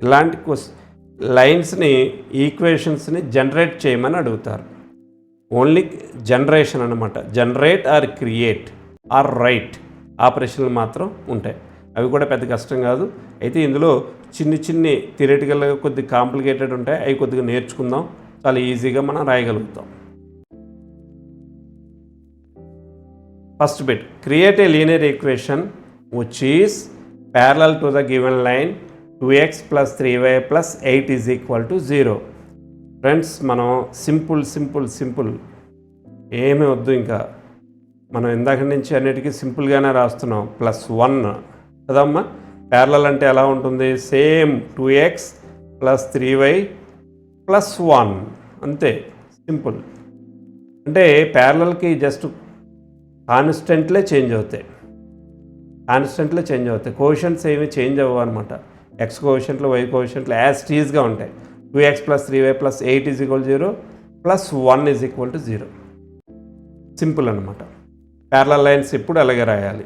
ఇలాంటి లైన్స్ని, ఈక్వేషన్స్ని జనరేట్ చేయమని అడుగుతారు. ఓన్లీ జనరేషన్ అన్నమాట. Generate are create are right ఆపరేషన్లు మాత్రం ఉంటాయి. అవి కూడా పెద్ద కష్టం కాదు. అయితే ఇందులో చిన్ని థియరిటికల్గా కొద్దిగా కాంప్లికేటెడ్ ఉంటాయి. అవి కొద్దిగా నేర్చుకుందాం, చాలా ఈజీగా మనం రాయగలుగుతాం. First bit, create a linear equation which is parallel to the given line 2x + 3y + 8 = 0. Friends మనం సింపుల్ ఏమీ వద్దు. ఇంకా మనం ఇందాక నుంచి అన్నిటికీ సింపుల్గానే రాస్తున్నాం. +1 కదమ్మా. ప్యారలల్ అంటే ఎలా ఉంటుంది? సేమ్ 2x + 3y + 1 అంతే, సింపుల్. అంటే ప్యారలల్కి జస్ట్ కాన్స్టెంట్లే చేంజ్ అవుతాయి, కోషంట్స్ ఏమి చేంజ్ అవ్వవు అనమాట. ఎక్స్ కోషంట్లు వై కోషంట్లు యాజ్ టీజ్గా ఉంటాయి. 2x + 3y + 8 = 0 + 1 = 0. సింపుల్ అనమాట. ప్యారలల్ లైన్స్ ఇప్పుడు అలాగే రాయాలి.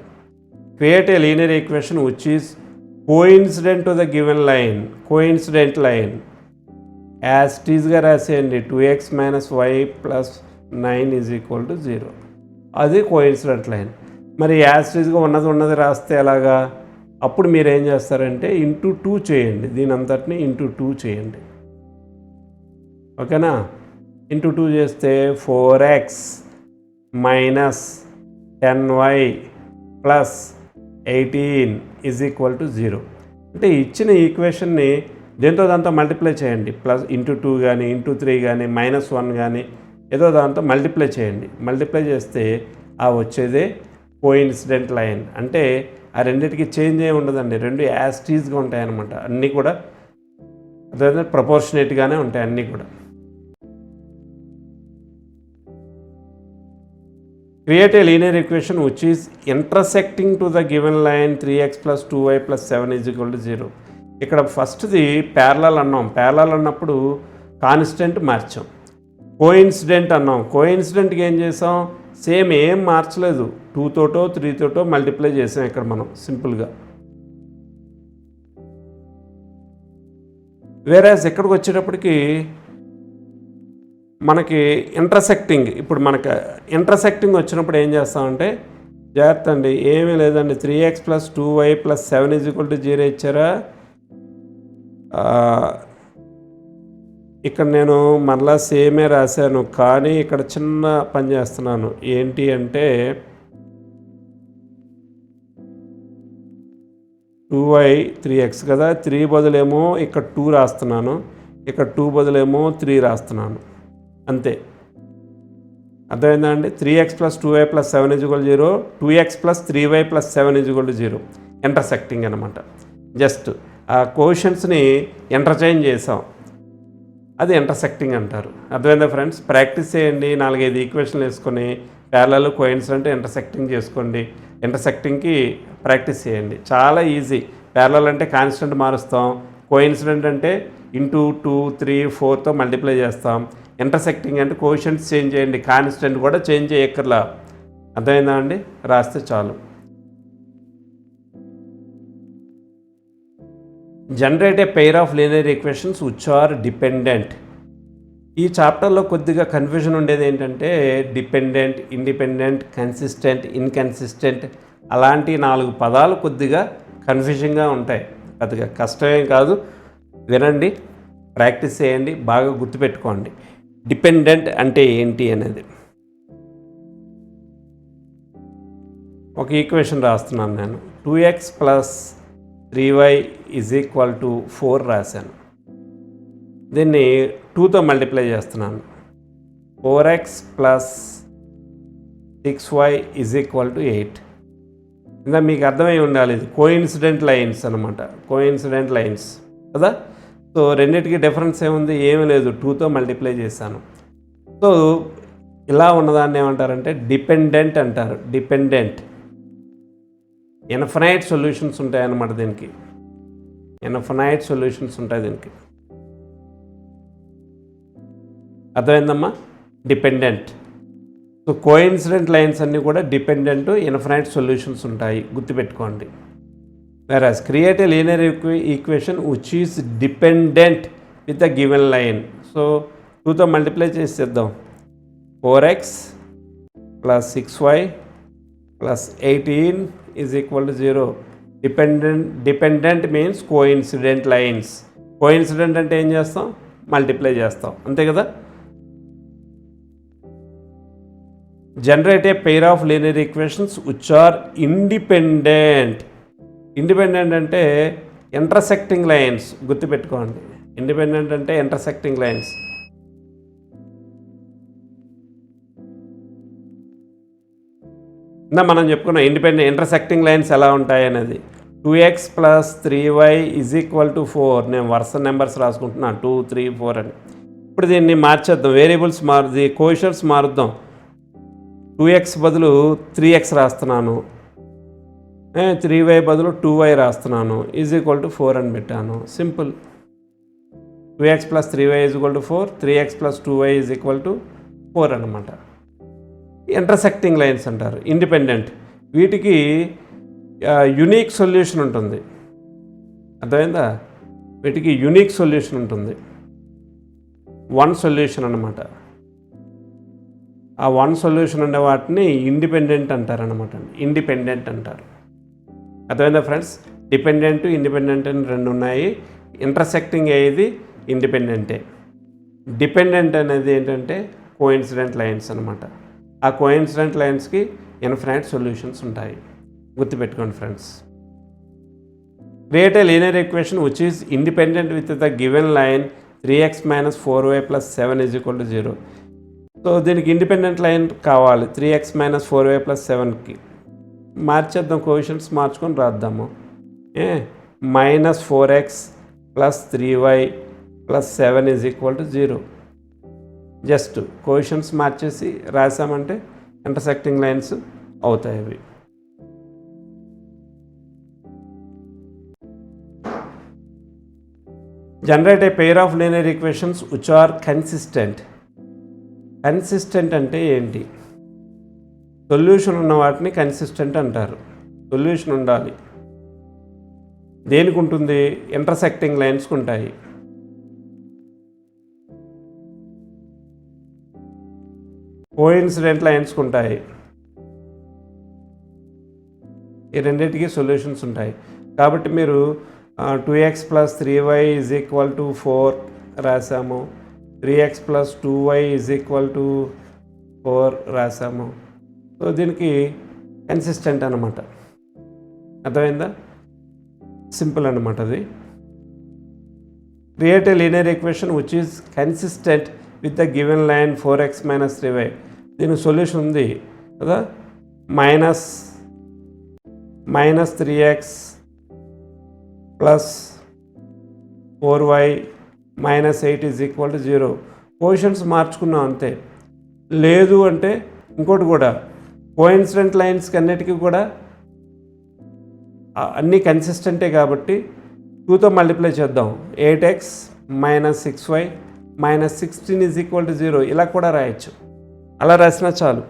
Create a linear equation which is coincident to the given line, coincident line as టీజ్గా రాసేయండి. 2x - y + 9 = 0. అది కోఇన్సిడెంట్ లైన్. మరి యాజ్ టీజ్గా ఉన్నది రాస్తే ఎలాగా? అప్పుడు మీరు ఏం చేస్తారంటే ఇంటూ 2 చేయండి, దీని అంతటిని ఇంటూ 2 చేయండి. ఓకేనా? ఇంటూ 2 చేస్తే 4x - 10y + 18 = 0. అంటే ఇచ్చిన ఈక్వేషన్ని దాంతో మల్టిప్లై చేయండి. ఇంటూ 2 కానీ ఇంటూ 3 కానీ -1 కానీ ఏదో దాంతో మల్టిప్లై చేయండి. మల్టిప్లై చేస్తే ఆ వచ్చేదే కోఇన్సిడెంట్ లైన్. అంటే ఆ రెండింటికి చేంజ్ ఏమి ఉండదండి, రెండు యాజ్ టీజ్గా ఉంటాయన్నమాట. అన్నీ కూడా అదే ప్రపోర్షనేట్గానే ఉంటాయి అన్నీ కూడా. Create a linear equation which is intersecting to the given line 3x + 2y + 7 = 0. ఇక్కడ ఫస్ట్ది ప్యారలల్ అన్నాం. ప్యారలల్ అన్నప్పుడు కాన్స్టెంట్ మార్చాం. కోఇన్సిడెంట్ అన్నాం. కోఇన్సిడెంట్కి ఏం చేసాం? సేమ్ ఏం మార్చలేదు, 2 తోటో 3 తోటో మల్టిప్లై చేసాం ఇక్కడ మనం సింపుల్గా. వేరేస్ ఎక్కడికి వచ్చేటప్పటికి మనకి ఇంటర్సెక్టింగ్, ఇప్పుడు మనకి ఇంటర్సెక్టింగ్ వచ్చినప్పుడు ఏం చేస్తామంటే జాగ్రత్త అండి, ఏమీ లేదండి, 3x + 2y + 7 = 0 ఇచ్చారా? ఇక్కడ నేను మరలా సేమే రాశాను, కానీ ఇక్కడ చిన్న పని చేస్తున్నాను. ఏంటి అంటే 2y 3x కదా, 3 బదులేమో ఇక్కడ 2 రాస్తున్నాను, ఇక్కడ 2 బదులేమో 3 రాస్తున్నాను, అంతే. అర్థమైందా అండి? 3x + 2y + 7 = 0, 2x + 3y + 7 = 0. Intersecting అనమాట. జస్ట్ ఆ కోషన్స్ని ఇంటర్చేంజ్ చేసాం, అది ఇంటర్సెక్టింగ్ అంటారు. అర్థమైందా ఫ్రెండ్స్? ప్రాక్టీస్ చేయండి, 4-5 ఈక్వేషన్లు వేసుకొని ప్యారలల్, కోఇన్సిడెంట్, ఇంటర్సెక్టింగ్ చేసుకోండి. ఇంటర్సెక్టింగ్కి ప్రాక్టీస్ చేయండి, చాలా ఈజీ. ప్యారలల్ అంటే కాన్స్టెంట్ మారుస్తాం, కోఇన్సిడెంట్ అంటే ఇంటూ 2, 3, 4తో మల్టిప్లై చేస్తాం. ఇంటర్సెక్టింగ్ అంటే కోషంట్స్ చేంజ్ చేయండి, కాన్స్టెంట్ కూడా చేంజ్ చేయక్కర్లా. అర్థమైందా అండి? రాస్తే చాలు. Generate a pair of linear equations which are dependent. ఈ చాప్టర్లో కొద్దిగా కన్ఫ్యూజన్ ఉండేది ఏంటంటే డిపెండెంట్, ఇండిపెండెంట్, కన్సిస్టెంట్, ఇన్కన్సిస్టెంట్ అలాంటి 4 పదాలు కొద్దిగా కన్ఫ్యూజన్గా ఉంటాయి. పెద్దగా కష్టమేం కాదు, వినండి, ప్రాక్టీస్ చేయండి, బాగా గుర్తుపెట్టుకోండి డిపెండెంట్ అంటే ఏంటి అనేది. ఒక ఈక్వేషన్ రాస్తున్నాను నేను. 2x + 3y = 4 రాశాను. దీన్ని 2తో మల్టిప్లై చేస్తున్నాను. 4x + 6y = 8. ఇంకా మీకు అర్థమై ఉండాలి, ఇది కోఇన్సిడెంట్ లైన్స్ అనమాట, కోఇన్సిడెంట్ లైన్స్ కదా. సో రెండింటికి డిఫరెన్స్ ఏముంది? ఏమీ లేదు, 2తో మల్టిప్లై చేశాను. సో ఇలా ఉన్నదాన్ని ఏమంటారంటే డిపెండెంట్ అంటారు. డిపెండెంట్ ఇన్ఫినైట్ సొల్యూషన్స్ ఉంటాయన్నమాట దీనికి, ఇన్ఫినైట్ సొల్యూషన్స్ ఉంటాయి దీనికి. అర్థమైందమ్మా? డిపెండెంట్. సో కోఇన్సిడెంట్ లైన్స్ అన్నీ కూడా డిపెండెంట్, ఇన్ఫినైట్ సొల్యూషన్స్ ఉంటాయి, గుర్తుపెట్టుకోండి. Whereas create a linear equation which is dependent with the given line. So 2తో మల్టిప్లై చేసేద్దాం. 4x + 6y + 18 = 0. Dependent means coincident lines. Coincident అంటే ఏం చేస్తాం? మల్టిప్లై చేస్తాం, అంతే కదా. Generate a pair of linear equations which are independent. Independent అంటే intersecting lines, గుర్తుపెట్టుకోండి. ఇండిపెండెంట్ అంటే ఇంటర్సెక్టింగ్ లైన్స్. మనం చెప్పుకున్నాం ఇండిపెండెంట్ ఇంటర్సెక్టింగ్ లైన్స్ ఎలా ఉంటాయి అనేది. 2x + 3y = 4. నేను వరుస నెంబర్స్ రాసుకుంటున్నాను, 2, 3, 4 అని. ఇప్పుడు దీన్ని మార్చేద్దాం, వేరియబుల్స్ కోషన్స్ మారుద్దాం. 2x బదులు 3x రాస్తున్నాను, 3y బదులు 2y రాస్తున్నాను, ఈజ్ ఈక్వల్ టు 4 అని పెట్టాను. Simple. 2x plus 3y is equal to 4, 3x plus 2y is equal to 4 అనమాట. ఇంటర్సెక్టింగ్ లైన్స్ అంటారు, ఇండిపెండెంట్. వీటికి యునీక్ సొల్యూషన్ ఉంటుంది. అర్థమైందా? వీటికి యునీక్ సొల్యూషన్ ఉంటుంది. వన్ సొల్యూషన్ అన్నమాట. ఆ వన్ సొల్యూషన్ ఉండే వాటిని ఇండిపెండెంట్ అంటారనమాట. ఇండిపెండెంట్ అంటారు. అర్థమైందా ఫ్రెండ్స్? డిపెండెంట్, ఇండిపెండెంట్ అని రెండు ఉన్నాయి. ఇంటర్సెక్టింగ్ అయ్యేది ఇండిపెండెంటే. డిపెండెంట్ అనేది ఏంటంటే కోఇన్సిడెంట్ లైన్స్ అనమాట. ఆ కోఇన్సిడెంట్ లైన్స్కి ఇన్ఫినైట్ సొల్యూషన్స్ ఉంటాయి. గుర్తుపెట్టుకోండి friends. Create a linear equation which is independent with the given line 3x minus 4y plus 7 is equal to 0. So దీనికి ఇండిపెండెంట్ లైన్ కావాలి 3x మైనస్ 4y ప్లస్ 7కి. మార్చేద్దాం, coefficients మార్చుకొని రాద్దాము. Minus 4x plus 3y plus 7 is equal to 0. Just coefficients మార్చేసి రాసామంటే intersecting lines అవుతాయి అవి. Generate a pair of linear equations which are consistent. Consistent అంటే ఏంటి? సొల్యూషన్ ఉన్న వాటిని కన్సిస్టెంట్ అంటారు. సొల్యూషన్ ఉండాలి. దేనికి ఉంటుంది? ఇంటర్సెక్టింగ్ లైన్స్కి ఉంటాయి. కోఇన్సిడెంట్ లైన్స్కి ఉంటాయి. ఈ రెండింటికి సొల్యూషన్స్ ఉంటాయి. కాబట్టి మీరు 2x plus 3y is equal to 4 రాసాము, 3x plus 2y is equal to 4 రాసాము. సో దీనికి కన్సిస్టెంట్ అనమాట. అర్థమైందా? సింపుల్ అనమాట అది. Create a linear equation which is consistent with the given line 4x minus 3y. దీనికి సొల్యూషన్ ఉంది కదా. Minus 3x plus 4y minus 8 is equal to 0. Coefficients మార్చుకున్నాం అంతే. లేదు అంటే ఇంకోటి కూడా, కోఇన్సిడెంట్ లైన్స్కి అన్నిటికీ కూడా అన్నీ కన్సిస్టెంటే కాబట్టి 2తో మల్టిప్లై చేద్దాం. 8x minus 6y minus 16 is equal to 0. ఇలా కూడా రాయొచ్చు. అలా రాసినా చాలు,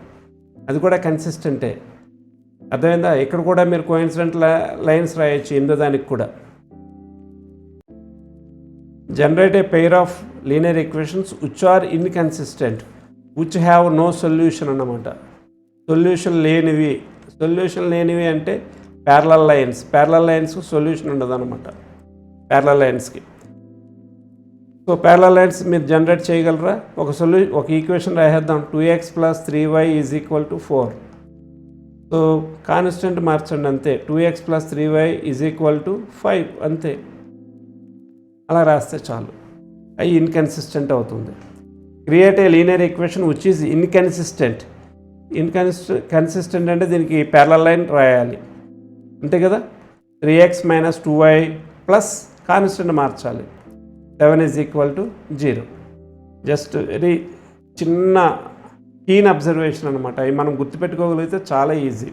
అది కూడా కన్సిస్టెంటే. అర్థమైందా? ఇక్కడ కూడా మీరు కోఇన్సిడెంట్ లైన్స్ రాయొచ్చు ఇందో దానికి కూడా. Generate a pair of linear equations which are inconsistent which have no solution అన్నమాట. సొల్యూషన్ లేనివి అంటే ప్యారలల్ లైన్స్. ప్యారలల్ లైన్స్కి సొల్యూషన్ ఉండదు అనమాట. ప్యారలల్ లైన్స్కి. సో ప్యారలల్ లైన్స్ మీరు జనరేట్ చేయగలరా? ఒక ఈక్వేషన్ రాసేద్దాం. 2x plus 3y is equal to 4. So constant మార్చండి అంతే. 2x plus 3y is equal to 5 అంతే. అలా రాస్తే చాలు. అవి ఇన్కన్సిస్టెంట్ అవుతుంది. Create a linear equation which is inconsistent. Consistent అంటే దీనికి ప్యారలల్ లైన్ రాయాలి అంతే కదా. 3x minus 2y plus constant మార్చాలి. 7 is equal to 0. Just very చిన్న కీన్ అబ్జర్వేషన్ అనమాట. అవి మనం గుర్తుపెట్టుకోగలిగితే చాలా ఈజీ.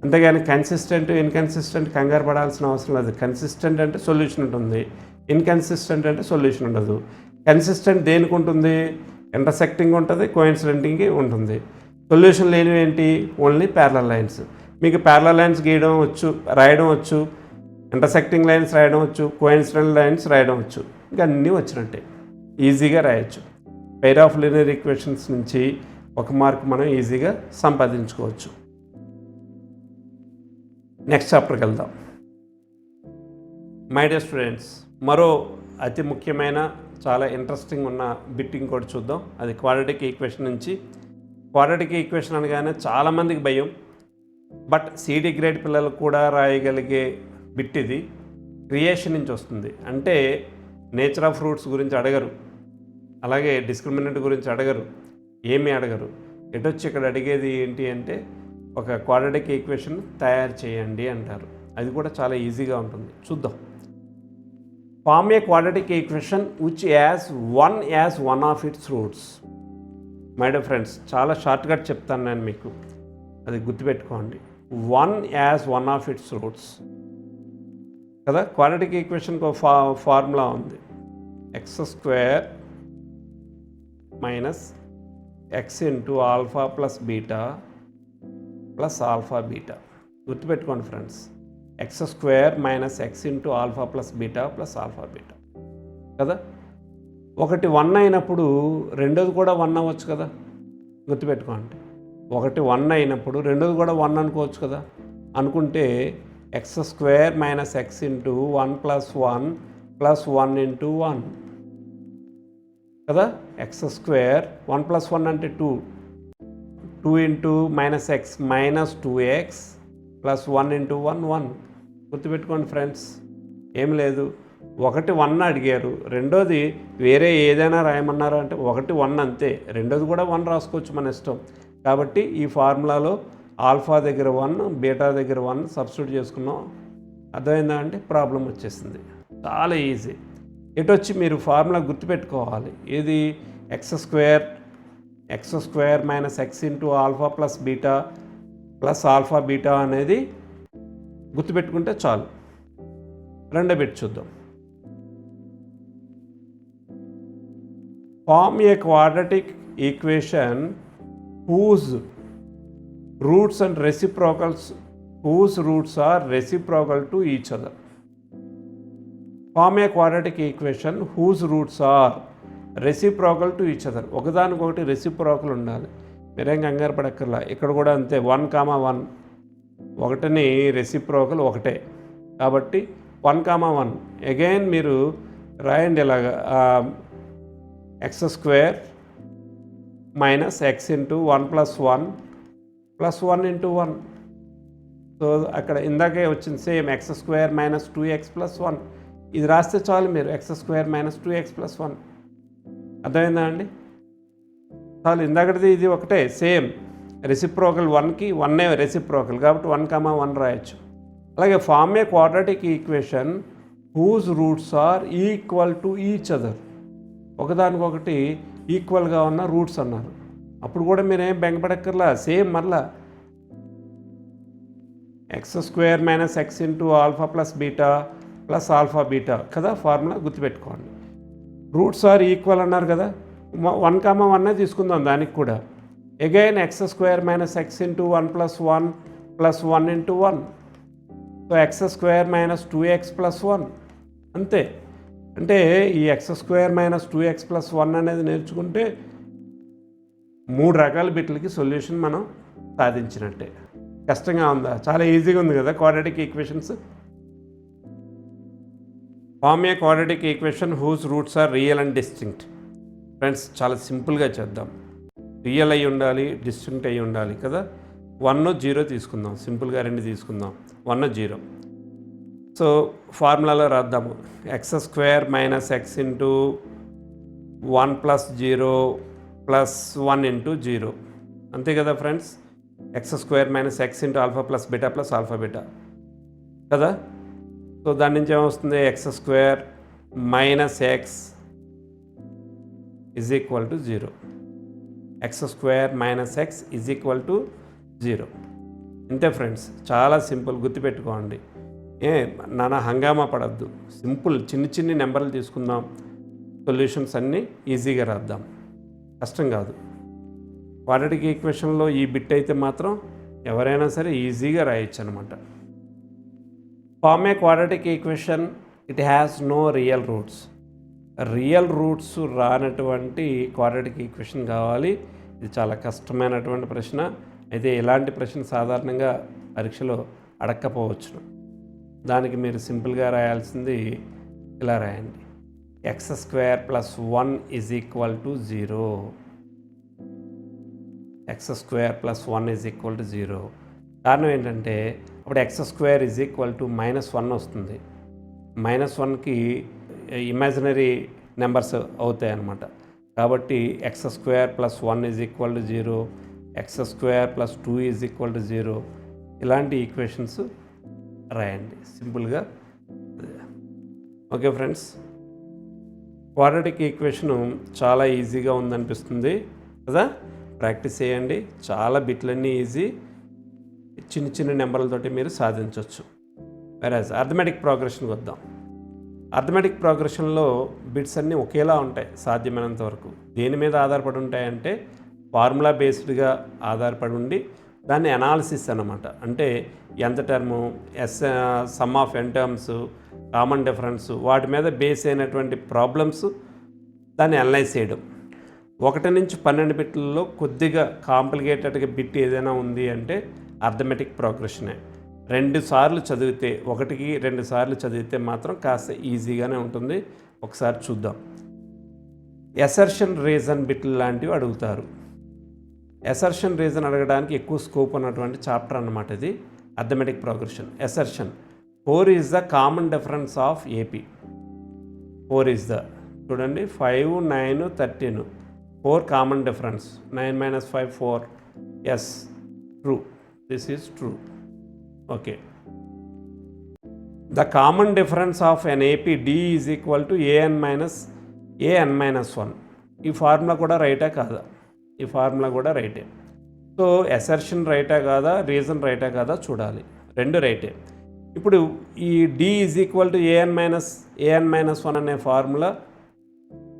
అంతేగాని కన్సిస్టెంట్ ఇన్కన్సిస్టెంట్ కంగారు పడాల్సిన అవసరం లేదు. కన్సిస్టెంట్ అంటే సొల్యూషన్ ఉంటుంది, ఇన్కన్సిస్టెంట్ అంటే సొల్యూషన్ ఉండదు. కన్సిస్టెంట్ దేనికి ఉంటుంది? ఇంటర్సెక్టింగ్ ఉంటుంది, కోఇన్సిడెంటింగ్ ఉంటుంది. సొల్యూషన్ లేనివి ఏంటి? Only parallel lines. మీకు ప్యారలల్ లైన్స్ గీయడం వచ్చు, రాయడం వచ్చు, ఇంటర్సెక్టింగ్ లైన్స్ రాయడం వచ్చు, కోఇన్సిడెంట్ లైన్స్ రాయడం వచ్చు. ఇంకా అన్నీ వచ్చినట్టే, ఈజీగా రాయొచ్చు. పెయిర్ ఆఫ్ లీనియర్ ఈక్వేషన్స్ నుంచి 1 మార్క్ మనం ఈజీగా సంపాదించుకోవచ్చు. నెక్స్ట్ చాప్టర్కి వెళ్దాం. మై డియర్ స్టూడెంట్స్, మరో అతి ముఖ్యమైన చాలా ఇంట్రెస్టింగ్ ఉన్న బిట్ ఇంకోటి చూద్దాం. అది క్వాడ్రాటిక్ ఈక్వేషన్ నుంచి. క్వాడ్రాటిక్ ఈక్వేషన్ అనగానే చాలామందికి భయం, బట్ సిడి గ్రేడ్ పిల్లలు కూడా రాయగలిగే బిట్ ఇది. క్రియేషన్ నుంచి వస్తుంది. అంటే నేచర్ ఆఫ్ ఫ్రూట్స్ గురించి అడగరు, అలాగే డిస్క్రిమినెంట్ గురించి అడగరు, ఏమీ అడగరు. ఎటొచ్చి ఇక్కడ అడిగేది ఏంటి అంటే ఒక క్వాడ్రాటిక్ ఈక్వేషన్ తయారు చేయండి అంటారు. అది కూడా చాలా ఈజీగా ఉంటుంది. చూద్దాం. Form a quadratic equation which has one of its roots. My dear friends, చాలా షార్ట్కట్ చెప్తాను నేను మీకు, అది గుర్తుపెట్టుకోండి. 1 has one of its roots కదా. క్వాడ్రాటిక్ ఈక్వేషన్కి ఒక ఫార్ములా ఉంది, x² minus x into alpha plus beta plus alpha beta. గుర్తుపెట్టుకోండి friends, x² minus x into alpha plus beta plus alpha beta కదా. ఒకటి 1 అయినప్పుడు రెండోది కూడా 1 అవ్వచ్చు కదా. గుర్తుపెట్టుకోండి, ఒకటి 1 అయినప్పుడు రెండోది కూడా 1 అనుకోవచ్చు కదా. అనుకుంటే x² minus x into 1 plus 1 plus 1 into 1 కదా. x² 1 ప్లస్ 1 అంటే 2 into minus x minus 2x plus 1 into 1 1. గుర్తుపెట్టుకోండి ఫ్రెండ్స్, ఏం లేదు, ఒకటి 1 అడిగారు, రెండోది వేరే ఏదైనా రాయమన్నారు అంటే ఒకటి 1 అంతే, రెండోది కూడా 1 రాసుకోవచ్చు మన ఇష్టం. కాబట్టి ఈ ఫార్ములాలో ఆల్ఫా దగ్గర 1, బీటా దగ్గర 1 సబ్స్టిట్యూట్ చేసుకున్నాం. అర్థమైందా అంటే ప్రాబ్లం వచ్చేసింది. చాలా ఈజీ. ఇటు వచ్చి మీరు ఫార్ములా గుర్తుపెట్టుకోవాలి, ఇది x² minus x into alpha plus beta plus alpha beta అనేది గుర్తుపెట్టుకుంటే చాలు. రెండో బిట్ చూద్దాం. Form a quadratic equation whose roots and reciprocals whose roots are reciprocal to each other. Form a quadratic equation whose roots are reciprocal to each other. ఒకదానికొకటి reciprocal ఉండాలి. మీరేం కంగారు పడక్కర్లా. ఇక్కడ కూడా అంతే, 1, 1 ఒకటిని రెసిప్రోకల్ ఒకటే కాబట్టి 1, 1 అగైన్ మీరు రాయండి ఇలాగా, x² minus x into 1 plus 1 plus 1 into 1. So అక్కడ ఇందాకే వచ్చింది same, x² minus 2x plus 1. ఇది రాస్తే చాలు మీరు, x² మైనస్ 2x ప్లస్ 1. అర్థమైందా అండి? చాలు, ఇందాకటిది ఇది ఒకటే సేమ్, రెసిప్రోకల్ 1కి 1 రెసిప్రోకల్ కాబట్టి 1, 1 రాయొచ్చు. అలాగే form a quadratic equation whose roots are equal to each other. ఒకదానికొకటి ఈక్వల్గా ఉన్న రూట్స్ అన్నారు. అప్పుడు కూడా మీరేం బెంగపడక్కర్లా, సేమ్ మరలా x² minus x into alpha plus beta plus alpha beta కదా. ఫార్ములా గుర్తుపెట్టుకోండి. రూట్స్ ఆర్ ఈక్వల్ అన్నారు కదా, 1, 1 తీసుకుందాం దానికి కూడా. Again x² minus x into 1 plus 1 plus 1 into 1. So x² minus 2x plus 1 అంతే. అంటే ఈ x² మైనస్ 2x ప్లస్ 1 అనేది నేర్చుకుంటే 3 రకాల బిట్లకి సొల్యూషన్ మనం సాధించినట్టే. కష్టంగా ఉందా? చాలా ఈజీగా ఉంది కదా quadratic equations. Form a quadratic equation whose roots are real and distinct. Friends, చాలా సింపుల్గా చేద్దాం. రియల్ అయి ఉండాలి, డిస్టింక్ట్ అయి ఉండాలి కదా. 1, 0 తీసుకుందాం, సింపుల్గా 2 తీసుకుందాం, 1, 0. సో ఫార్ములాలో రాద్దాము, x² minus x into 1 plus 0 plus 1 into 0 అంతే కదా friends. x² minus x into alpha plus beta plus alpha beta కదా. సో దాని నుంచి ఏమొస్తుంది, x² minus x is equal to 0. x² minus x is equal to 0. అంతే friends, చాలా simple, గుర్తుపెట్టుకోండి. నానా హంగామా పడద్దు, సింపుల్ చిన్ని నెంబర్లు తీసుకుందాం, సొల్యూషన్స్ అన్నీ ఈజీగా రాద్దాం, కష్టం కాదు. క్వాడ్రాటిక్ ఈక్వేషన్లో ఈ బిట్ అయితే మాత్రం ఎవరైనా సరే ఈజీగా రాయొచ్చు అనమాట. Form a quadratic equation it has no real roots. Real roots రానటువంటి క్వాడ్రాటిక్ ఈక్వేషన్ కావాలి. ఇది చాలా కష్టమైనటువంటి ప్రశ్న. అయితే ఇలాంటి ప్రశ్న సాధారణంగా పరీక్షలో అడగకపోవచ్చును. దానికి మీరు సింపుల్గా రాయాల్సింది ఇలా రాయండి, x² plus 1 is equal to 0. x² plus 1 is equal to 0. కారణం ఏంటంటే అప్పుడు x² ఈజ్ ఈక్వల్ టు -1 వస్తుంది. -1కి ఇమాజినరీ నెంబర్స్ అవుతాయి అన్నమాట. కాబట్టి x² plus 1 is equal to 0, x² plus 2 is equal to 0. ఇలాంటి ఈక్వేషన్స్ రాయండి సింపుల్గా. ఓకే ఫ్రెండ్స్, క్వాడ్రాటిక్ ఈక్వేషను చాలా ఈజీగా ఉందనిపిస్తుంది. కదా. ప్రాక్టీస్ చేయండి, చాలా బిట్లన్నీ ఈజీ, చిన్న చిన్న నెంబర్లతోటి మీరు సాధించవచ్చు. వెరాజ్ అర్థమెటిక్ ప్రోగ్రెషన్కి వద్దాం. అర్థమెటిక్ ప్రోగ్రెషన్లో బిట్స్ అన్నీ ఒకేలా ఉంటాయి సాధ్యమైనంత వరకు. దేని మీద ఆధారపడి ఉంటాయంటే ఫార్ములా బేస్డ్గా ఆధారపడి ఉండి దాన్ని అనాలిసిస్ అన్నమాట. అంటే ఎంత term, sum of n terms, common difference, వాటి మీద బేస్ అయినటువంటి ప్రాబ్లమ్స్ దాన్ని అనలైజ్ చేయడం. 1 నుంచి 12 బిట్లలో కొద్దిగా కాంప్లికేటెడ్గా బిట్ ఏదైనా ఉంది అంటే అర్థమెటిక్ ప్రోగ్రెషనే. 2 సార్లు చదివితే, 1కి 2 సార్లు చదివితే మాత్రం కాస్త ఈజీగానే ఉంటుంది. ఒకసారి చూద్దాం. ఎసర్షన్ రీజన్ బిట్లు లాంటివి అడుగుతారు. ఎసర్షన్ రీజన్ అడగడానికి ఎక్కువ స్కోప్ ఉన్నటువంటి చాప్టర్ అన్నమాట ఇది arithmetic progression. Assertion 4 is the common difference of AP. 4 is the, చూడండి 5, 9, 13, 4 common difference. 9 - 5 4. Yes, true, this is true. Okay. The common difference of an AP d is equal to an - 1. ఈ formula కూడా రైటా కాదా? ఈ formula కూడా రైటే. So assertion రైటా కాదా, రీజన్ రైటా కాదా చూడాలి. 2 రైటే. ఇప్పుడు ఈ d is equal to an - 1 అనే ఫార్ములా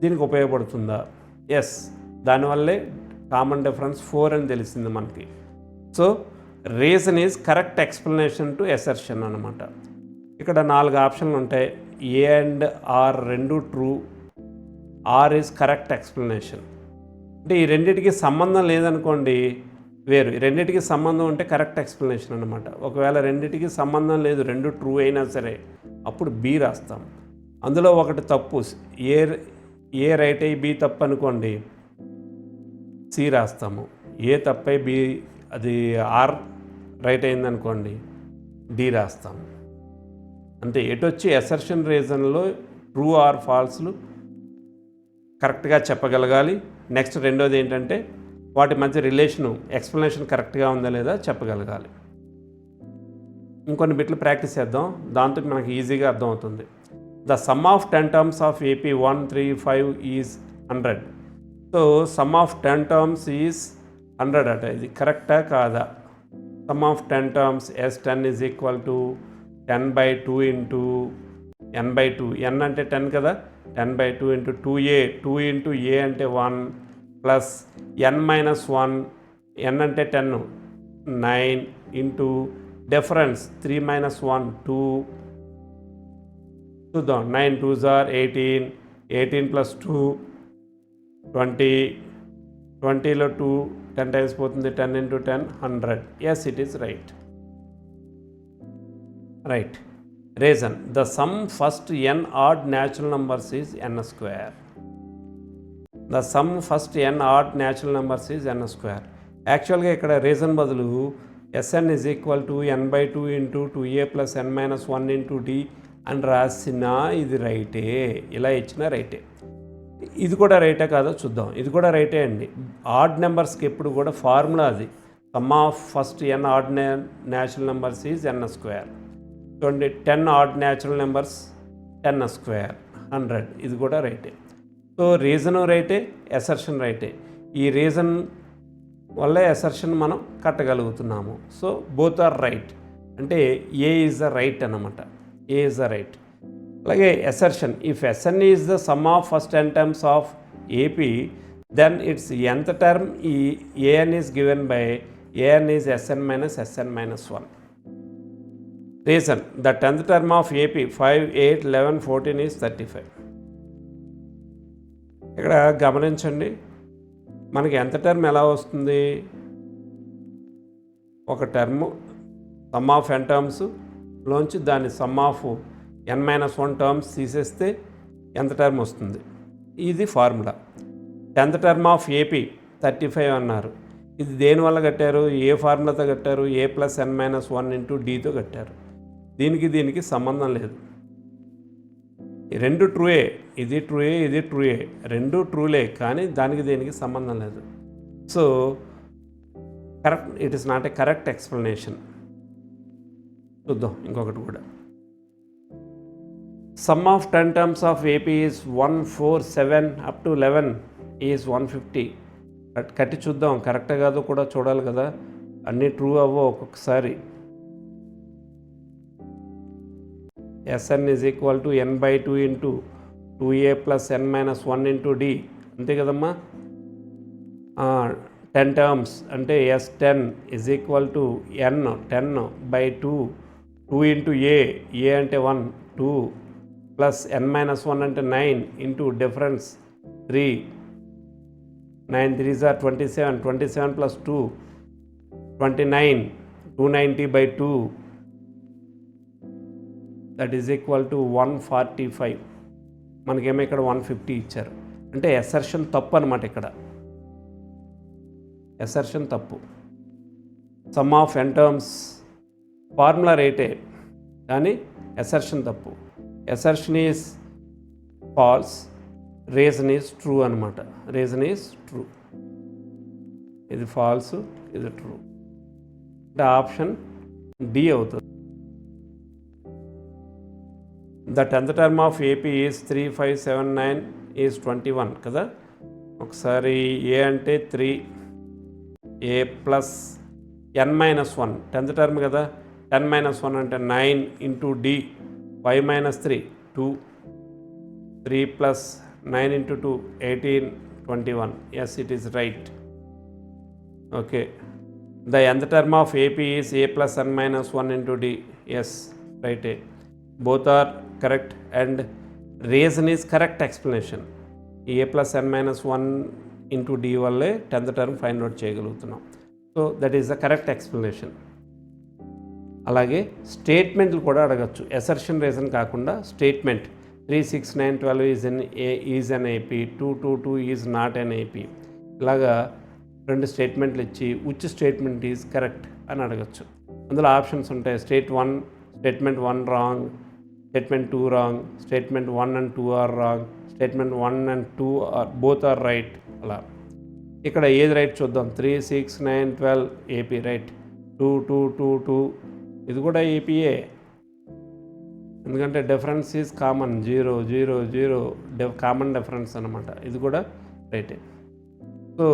దీనికి ఉపయోగపడుతుందా? ఎస్, దానివల్లే కామన్ డిఫరెన్స్ 4 అని తెలిసింది మనకి. So reason is correct explanation to assertion అనమాట. ఇక్కడ 4 ఆప్షన్లు ఉంటాయి. ఏ అండ్ ఆర్ రెండు true, R is correct explanation. అంటే ఈ రెండింటికి సంబంధం లేదనుకోండి వేరు, రెండింటికి సంబంధం ఉంటే కరెక్ట్ ఎక్స్ప్లెనేషన్ అనమాట. ఒకవేళ రెండింటికి సంబంధం లేదు, 2 ట్రూ అయినా సరే, అప్పుడు బి రాస్తాం. అందులో ఒకటి తప్పు, ఏ రైట్ అయ్యి బి తప్పు అనుకోండి, సి రాస్తాము. ఏ తప్పై బి, అది ఆర్ రైట్ అయిందనుకోండి, డి రాస్తాము. అంతే. ఎటొచ్చి ఎసర్షన్ రీజన్లో ట్రూ ఆర్ ఫాల్స్లు కరెక్ట్గా చెప్పగలగాలి. నెక్స్ట్ రెండోది ఏంటంటే వాటి మధ్య రిలేషను, ఎక్స్ప్లెనేషన్ కరెక్ట్గా ఉందా లేదా చెప్పగలగాలి. ఇంకొన్ని బిట్లు ప్రాక్టీస్ చేద్దాం, దాంతో మనకి ఈజీగా అర్థమవుతుంది. The sum of 10 terms of AP 1, 3, 5 is 100. So some of 10 terms is 100 అట. ఇది కరెక్టా కాదా? Some of 10 terms S10 is equal to 10/2 into n/2. n అంటే 10 కదా, 10/2 ఇంటూ 2a, 2 ఇంటూ a అంటే 1 ప్లస్ n - 1, n అంటే 10, 9 ఇంటూ డిఫరెన్స్ 3 - 1 2. చూద్దాం. 9 2s are 18, 18 + 2 20, 20లో 2 10 times పోతుంది, 10 into 10 100. Yes, it is right. Right. Reason the sum first n odd natural numbers is n². The sum first n odd natural numbers is n². యాక్చువల్గా ఇక్కడ reason బదులు Sn is equal to n/2 into 2a plus n - 1 into d అని రాసినా ఇది రైటే, ఇలా ఇచ్చినా రైటే. ఇది కూడా రైటే కాదో చూద్దాం. ఇది కూడా రైటే అండి. ఆడ్ నెంబర్స్కి ఎప్పుడు కూడా ఫార్ములా అది, some of first n odd natural numbers is n². చూడండి, 10 ఆడ్ న్యాచురల్ నెంబర్స్ n², 100. ఇది కూడా రైటే. సో రీజను రైటే, ఎసర్షన్ రైటే. ఈ రీజన్ వల్ల ఎసర్షన్ మనం కట్టగలుగుతున్నాము. So both are right. అంటే ఏ ఈజ్ ద రైట్ అన్నమాట. A is the right. అలాగే assertion, if Sn is the sum of first n terms of AP then its nth term ఈ an is given by an is Sn - Sn - 1. Reason the 10th term of AP 5, 8, 11, 14 is 35. ఇక్కడ గమనించండి, మనకి ఎంత term ఎలా వస్తుంది? ఒక term sum of n terms లోంచి దాని సమ్ ఆఫ్ n - 1 టర్మ్స్ తీసేస్తే ఎంత టర్మ్ వస్తుంది? ఇది formula. 10th term of AP 35 అన్నారు. ఇది దేనివల్ల కట్టారు? ఏ ఫార్ములాతో కట్టారు? a ప్లస్ n - 1 ఇంటూ డీతో కట్టారు. దీనికి సంబంధం లేదు. రెండు ట్రూయే, ఇది ట్రూయే, ఇది ట్రూయే, రెండు ట్రూలే, కానీ దేనికి సంబంధం లేదు. So correct, it is not a correct explanation. చూద్దాం ఇంకొకటి కూడా. Some of 10 terms of AP is 1, 4, 7 up to 11 is 150. కట్టి చూద్దాం, కరెక్ట్ కాదో కూడా చూడాలి కదా, అన్నీ ట్రూ అవ్వో ఒక్కొక్కసారి. Sn is equal to n/2 into 2a plus n minus 1 into d, అంతే కదమ్మా. 10 టర్మ్స్ అంటే S10 is equal to n/2 2 into a అంటే 1 2 ప్లస్ n మైనస్ 1 అంటే 9 into difference 3 9 3s are 27 plus 2 29 290/2 that is equal to 145. మనకేమో ఇక్కడ 150 ఇచ్చారు, అంటే assertion తప్పు అనమాట. ఇక్కడ ఎసర్షన్ తప్పు. Sum of n terms formula రైటే కానీ ఎసర్షన్ తప్పు. Assertion is false, reason is true అనమాట. Reason is true. ఇది ఫాల్స్, ఇది ట్రూ. అంటే ఆప్షన్ డి అవుతుంది. The 10th term of AP is 3579 is 21 కదా. ఒకసారి ఏ అంటే 3 ఏ ప్లస్ n-1 10th టర్మ్ కదా. 10-1 అంటే 9 into D 5 - 3 2 3 plus 9 into 2 18 21. Yes, it is right. Okay. The nth term of AP is A plus n-1 into D. Yes, రైటే. Both are correct and reason is correct explanation. ఈ A plus n-1 into D వల్లే 10th term find out చేయగలుగుతున్నాం. So that is the correct explanation. అలాగే స్టేట్మెంట్లు కూడా అడగచ్చు. Assertion reason కాకుండా statement 3 6 9 12 is an AP, 2 2 2 is not an AP. ఇలాగా 2 స్టేట్మెంట్లు ఇచ్చి విచ్ స్టేట్మెంట్ ఈజ్ కరెక్ట్ అని అడగచ్చు. అందులో ఆప్షన్స్ ఉంటాయి. Statement 1 wrong, statement 2 wrong, statement 1 and 2 are wrong, statement 1 and 2 are both are right. అలా ఇక్కడ ఏది రైట్ చూద్దాం. 3 6 9 12 ఏపీ రైట్. 2 2 2 2 ఇది కూడా ఏపీయే, ఎందుకంటే difference is common. 0 0 0 common difference అనమాట. ఇది కూడా రైటే. So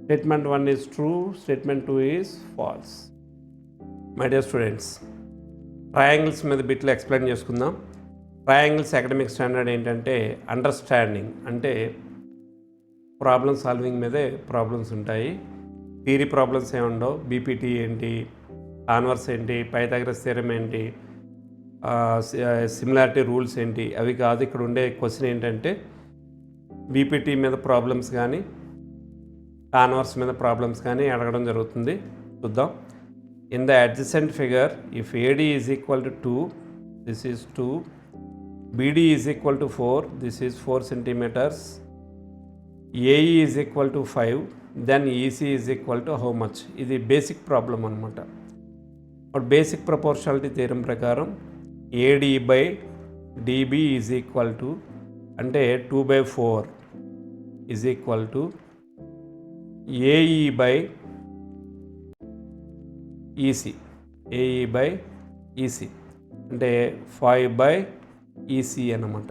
statement 1 is true, statement 2 is false. My dear students, triangles మీద బిట్లు ఎక్స్ప్లెయిన్ చేసుకుందాం. ట్రయాంగిల్స్ అకాడమిక్ స్టాండర్డ్ ఏంటంటే అండర్స్టాండింగ్, అంటే ప్రాబ్లమ్ సాల్వింగ్ మీదే ప్రాబ్లమ్స్ ఉంటాయి. థియరీ ప్రాబ్లమ్స్ ఏమి ఉండవు. బీపీటీ ఏంటి, కాన్వర్స్ ఏంటి, పైథాగరస్ థియరమ్ ఏంటి, సిమిలారిటీ రూల్స్ ఏంటి, అవి కాదు. ఇక్కడ ఉండే క్వశ్చన్ ఏంటంటే బీపీటీ మీద ప్రాబ్లమ్స్ కానీ కాన్వర్స్ మీద ప్రాబ్లమ్స్ కానీ అడగడం జరుగుతుంది. చూద్దాం. In the adjacent figure if AD is equal to 2, this is 2, BD is equal to 4, this is 4 centimeters, AE is equal to 5, then EC is equal to how much. ఇది basic problem అనమాట. But basic proportionality theorem ప్రకారం AD by DB is equal to, అంటే 2/4 is equal to AE by EC. AE by EC అంటే 5/ఈసీ అన్నమాట.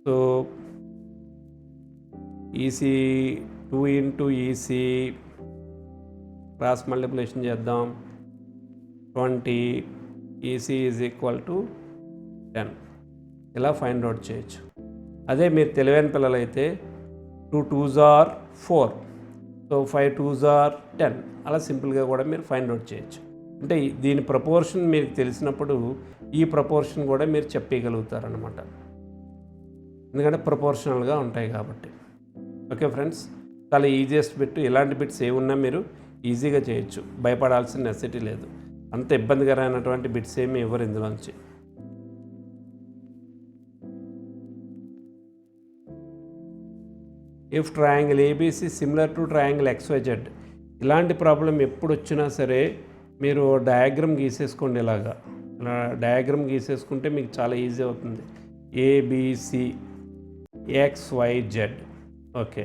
So EC 2 into EC cross multiplication చేద్దాం. 20 EC is equal to 10. ఇలా find out చేయొచ్చు. అదే మీరు తెలివైన పిల్లలైతే 2 2s are 4, so 5 2s are 10. అలా సింపుల్గా కూడా మీరు ఫైండ్ అవుట్ చేయొచ్చు. అంటే దీని ప్రపోర్షన్ మీకు తెలిసినప్పుడు ఈ ప్రపోర్షన్ కూడా మీరు చెప్పగలుగుతారనమాట, ఎందుకంటే ప్రపోర్షనల్గా ఉంటాయి కాబట్టి. ఓకే ఫ్రెండ్స్, చాలా ఈజియెస్ట్ బిట్. ఇలాంటి బిట్స్ ఏమున్నా మీరు ఈజీగా చేయొచ్చు, భయపడాల్సిన నెసెసిటీ లేదు. అంత ఇబ్బందికరమైనటువంటి బిట్స్ ఏమి ఇవ్వరు ఇందులోంచి. If triangle ABC similar to triangle XYZ, ఇలాంటి ప్రాబ్లం ఎప్పుడు వచ్చినా సరే మీరు డయాగ్రామ్ గీసేసుకోండి. ఇలా డయాగ్రామ్ గీసేసుకుంటే మీకు చాలా ఈజీ అవుతుంది. ABC XYZ. ఓకే,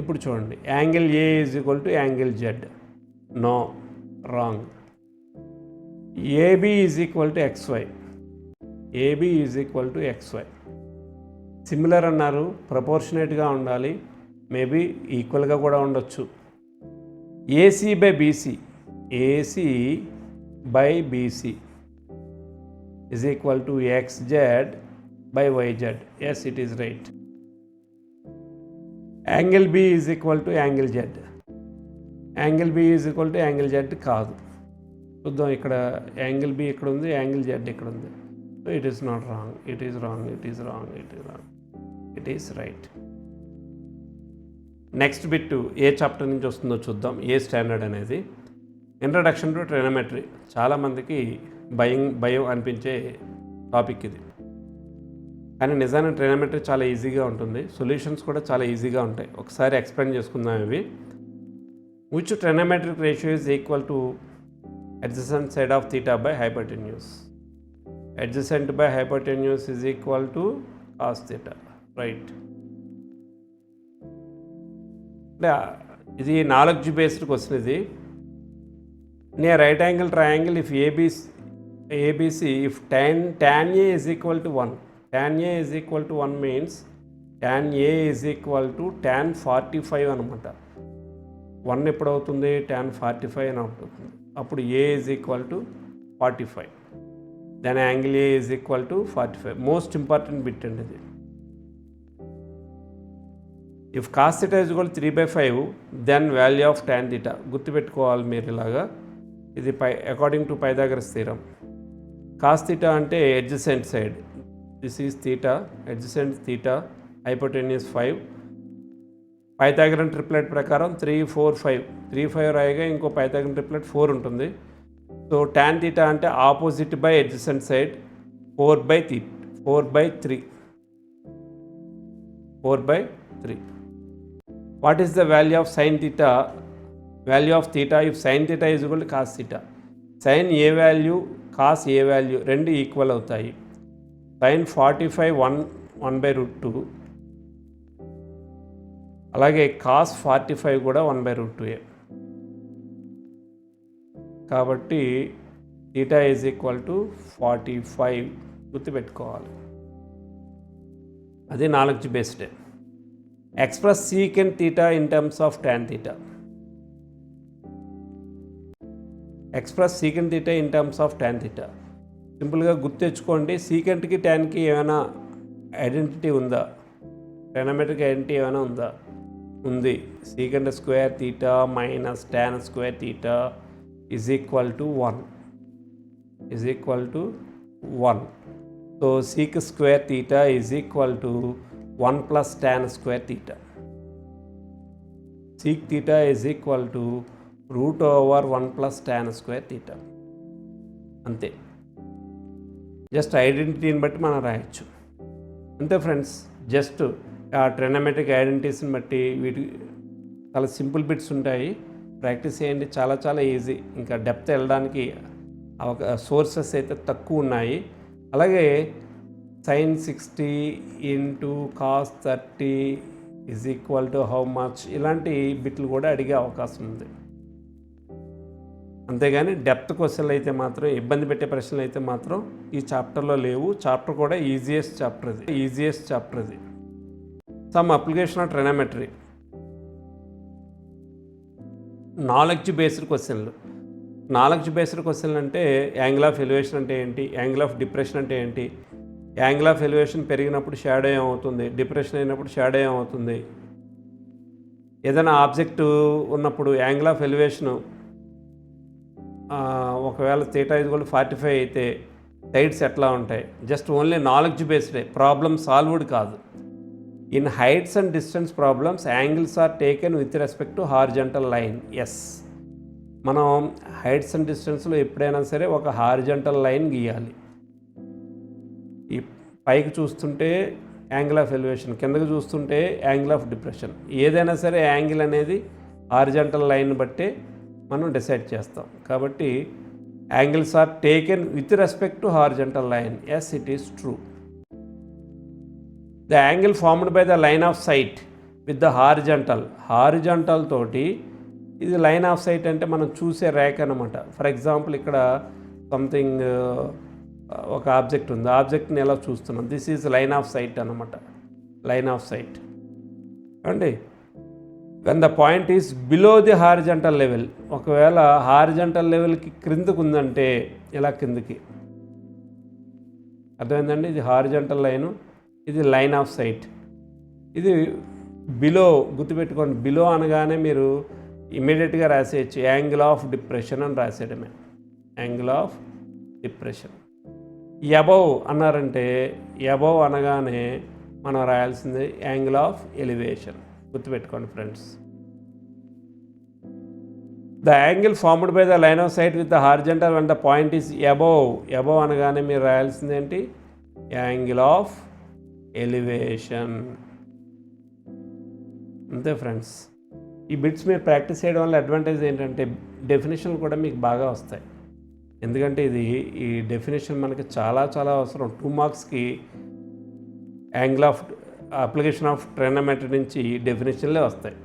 ఇప్పుడు చూడండి. Angle A is equal to angle Z. No, wrong. AB is equal to XY. AB is equal to XY. Similar అన్నారు, ప్రపోర్షనేట్గా ఉండాలి. మేబీ ఈక్వల్గా కూడా ఉండొచ్చు. AC by BC, AC by BC is equal to xz by yz. Yes, it is right. Angle B is equal to angle Z. Angle B is equal to angle Z కాదు. చూద్దాం, ఇక్కడ angle B ఇక్కడ ఉంది, angle Z ఇక్కడ ఉంది. So it is not wrong, it is wrong, it is wrong, it is wrong, it is right. Next bit A chapter నుంచి వస్తుందో చూద్దాం. ఏ స్టాండర్డ్ అనేది ఇంట్రడక్షన్ టు ట్రిగనోమెట్రీ. చాలామందికి భయం అనిపించే టాపిక్ ఇది, కానీ నిజానికి ట్రిగనోమెట్రీ చాలా ఈజీగా ఉంటుంది, సొల్యూషన్స్ కూడా చాలా ఈజీగా ఉంటాయి. ఒకసారి ఎక్స్ప్లెయిన్ చేసుకుందాం ఇవి. Which trigonometric ratio is equal to adjacent side of theta by hypotenuse. Adjacent by hypotenuse is equal to cos theta, right? ఇది నాలెడ్జ్ బేస్డ్ క్వశ్చన్. ఇది near right angle triangle if ABC if tan A is equal to 1, tan A is equal to 1 means tan A is equal to tan 45 అనమాట. 1 ఎప్పుడు అవుతుంది? tan 45 అని అవుతుంది. అప్పుడు A is equal to 45, then angle A is equal to 45. Most important bit అండి ఇది. If cos theta is equal to 3/5 then value of tan theta. గుర్తుపెట్టుకోవాలి మీరు ఇలాగా. ఇది according to Pythagoras theorem. cos theta అంటే adjacent side, this is theta, adjacent theta, hypotenuse 5. Pythagorean triplet ప్రకారం 3, 4, 5, 3, 5 రాయగా ఇంకో Pythagorean triplet 4 ఉంటుంది. సో tan theta అంటే opposite by adjacent side 4/3. What is the value of sin theta? Value of theta if sin theta is equal to cos theta. sin A value, cos A value రెండు equal అవుతాయి. sin 45 1/√2, అలాగే cos 45 కూడా 1/√2. కాబట్టి theta is equal to 45 గుర్తుపెట్టుకోవాలి. అది knowledge based. Express secant theta in terms of tan theta. Express secant theta in terms of tan theta. సింపుల్గా గుర్తెచ్చుకోండి, సీకెంట్కి ట్యాన్కి ఏమైనా identity ఉందా? ట్రిగనోమెట్రిక్ ఐడెంటిటీ ఏమైనా ఉందా? ఉంది. Secant square theta minus tan square theta is equal to 1. So seek square theta is equal to 1 plus tan square theta. Seek theta is equal to √1 plus tan square theta. అంతే, just ఐడెంటిటీని బట్టి మనం రాయొచ్చు అంతే friends. Just ఆ trigonometric ఐడెంటిటీస్ని బట్టి వీటి చాలా simple bits ఉంటాయి, ప్రాక్టీస్ చేయండి. చాలా చాలా ఈజీ. ఇంకా డెప్త్ వెళ్ళడానికి సోర్సెస్ అయితే తక్కువ ఉన్నాయి. అలాగే sin 60 into cos 30 is equal to how much, ఇలాంటి బిట్లు కూడా అడిగే అవకాశం ఉంది. అంతేగాని డెప్త్ క్వశ్చన్లు అయితే మాత్రం, ఇబ్బంది పెట్టే ప్రశ్నలు అయితే మాత్రం ఈ చాప్టర్లో లేవు. చాప్టర్ కూడా ఈజియెస్ట్ చాప్టర్ ఇది. Some application of trigonometry. Knowledge based క్వశ్చన్లు. నాలెడ్జ్ బేస్డ్ క్వశ్చన్లు అంటే యాంగిల్ ఆఫ్ ఎలివేషన్ అంటే ఏంటి, యాంగిల్ ఆఫ్ డిప్రెషన్ అంటే ఏంటి, యాంగిల్ ఆఫ్ ఎలివేషన్ పెరిగినప్పుడు షాడో ఏమవుతుంది, డిప్రెషన్ అయినప్పుడు షాడో ఏమవుతుంది, ఏదైనా ఆబ్జెక్టు ఉన్నప్పుడు యాంగిల్ ఆఫ్ ఎలివేషను ఒకవేళ theta ఈజ్ ఈక్వల్ టు 45 అయితే సైడ్స్ ఎట్లా ఉంటాయి. జస్ట్ ఓన్లీ నాలెడ్జ్ బేస్డే, ప్రాబ్లమ్ సాల్వ్డ్ కాదు. In heights and distance problems angles are taken with respect to horizontal line. Yes, మనం హైట్స్ అండ్ డిస్టెన్స్లో ఎప్పుడైనా సరే ఒక హారిజంటల్ లైన్ గీయాలి. ఈ పైకి చూస్తుంటే యాంగిల్ ఆఫ్ ఎలివేషన్, కిందకి చూస్తుంటే యాంగిల్ ఆఫ్ డిప్రెషన్. ఏదైనా సరే యాంగిల్ అనేది హారిజంటల్ లైన్ బట్టే మనం డిసైడ్ చేస్తాం. కాబట్టి angles are taken with respect to horizontal line. Yes, it is true. The angle formed by the line of sight with the horizontal తోటి, ఇది లైన్ ఆఫ్ సైట్ అంటే మనం చూసే రేఖ అనమాట. ఫర్ ఎగ్జాంపుల్ ఇక్కడ సంథింగ్ ఒక ఆబ్జెక్ట్ ఉంది, ఆబ్జెక్ట్ని ఎలా చూస్తున్నాం, this is line of sight అనమాట. లైన్ ఆఫ్ సైట్ అండి. When the point is below the horizontal level. ఒకవేళ హారిజంటల్ లెవెల్కి క్రిందకు ఉందంటే ఇలా కిందకి, అర్థమైందండి? ఇది హారిజంటల్ లైను, ఇది లైన్ ఆఫ్ సైట్. ఇది బిలో, గుర్తుపెట్టుకోండి, బిలో అనగానే మీరు ఇమీడియట్గా రాసేయచ్చు యాంగిల్ ఆఫ్ డిప్రెషన్ అని రాసేయడమే, యాంగిల్ ఆఫ్ డిప్రెషన్. ఎబవ్ అన్నారంటే ఎబవ్ అనగానే మనం రాయాల్సింది యాంగిల్ ఆఫ్ ఎలివేషన్. గుర్తుపెట్టుకోండి friends. The angle formed by the line of sight with the horizontal and the point is above. Above అనగానే మీరు రాయాల్సింది ఏంటి? Angle of elevation. అంతే ఫ్రెండ్స్. ఈ బిట్స్ మీరు ప్రాక్టీస్ చేయడం వల్ల అడ్వాంటేజ్ ఏంటంటే డెఫినేషన్లు కూడా మీకు బాగా వస్తాయి. ఎందుకంటే ఈ డెఫినేషన్ మనకి చాలా చాలా అవసరం. 2 మార్క్స్కి angle of application of trigonometry నుంచి డెఫినేషన్లే వస్తాయి.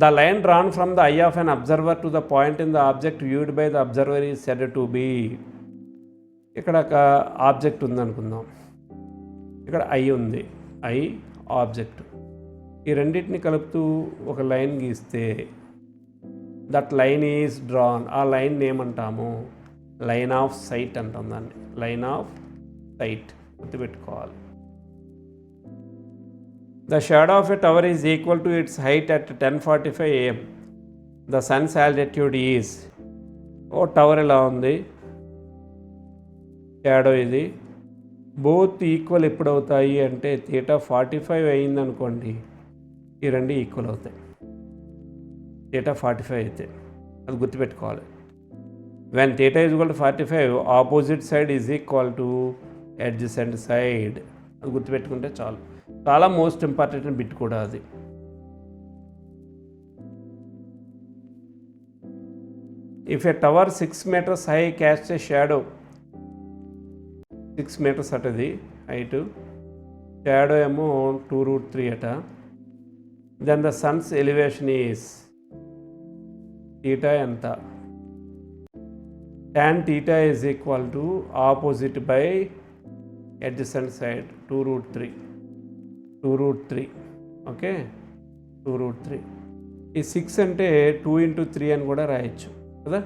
The line drawn from the eye of an observer to the point in the object viewed by the observer is said to be. ఇక్కడ ఒక ఆబ్జెక్ట్ ఉందనుకుందాం, ఇక్కడ ఐ ఉంది, ఐ ఆబ్జెక్ట్. ఈ రెండింటిని కలుపుతూ ఒక లైన్ గీస్తే దట్ లైన్ ఈజ్ డ్రాన్. ఆ లైన్ ఏమంటాము? లైన్ ఆఫ్ సైట్ అంటాం దాన్ని, లైన్ ఆఫ్ సైట్. గుర్తుపెట్టుకోవాలి. The shadow of a tower is equal to its height at 10:45 AM. The sun's altitude is. ఓ టవర్ ఎలా ఉంది, షాడో ఇది. బోత్ ఈక్వల్ ఎప్పుడు అవుతాయి అంటే θ45 అయిందనుకోండి, ఈ రెండు ఈక్వల్ అవుతాయి. θ45 అయితే అది గుర్తుపెట్టుకోవాలి. When θ is equal to 45, opposite side is equal to adjacent side. అది గుర్తుపెట్టుకుంటే చాలు. చాలా మోస్ట్ ఇంపార్టెంట్ బిట్ కూడా అది. If a tower 6 meters high cast a shadow, 6 meters అటది హైటు, షాడో ఏమో 2√3 అట. Then the sun's elevation is θ ఎంత? tan θ is equal to opposite by adjacent side 2√3. Okay, 2√3. ఈ 6 అంటే 2 into 3 అని కూడా రాయొచ్చు కదా.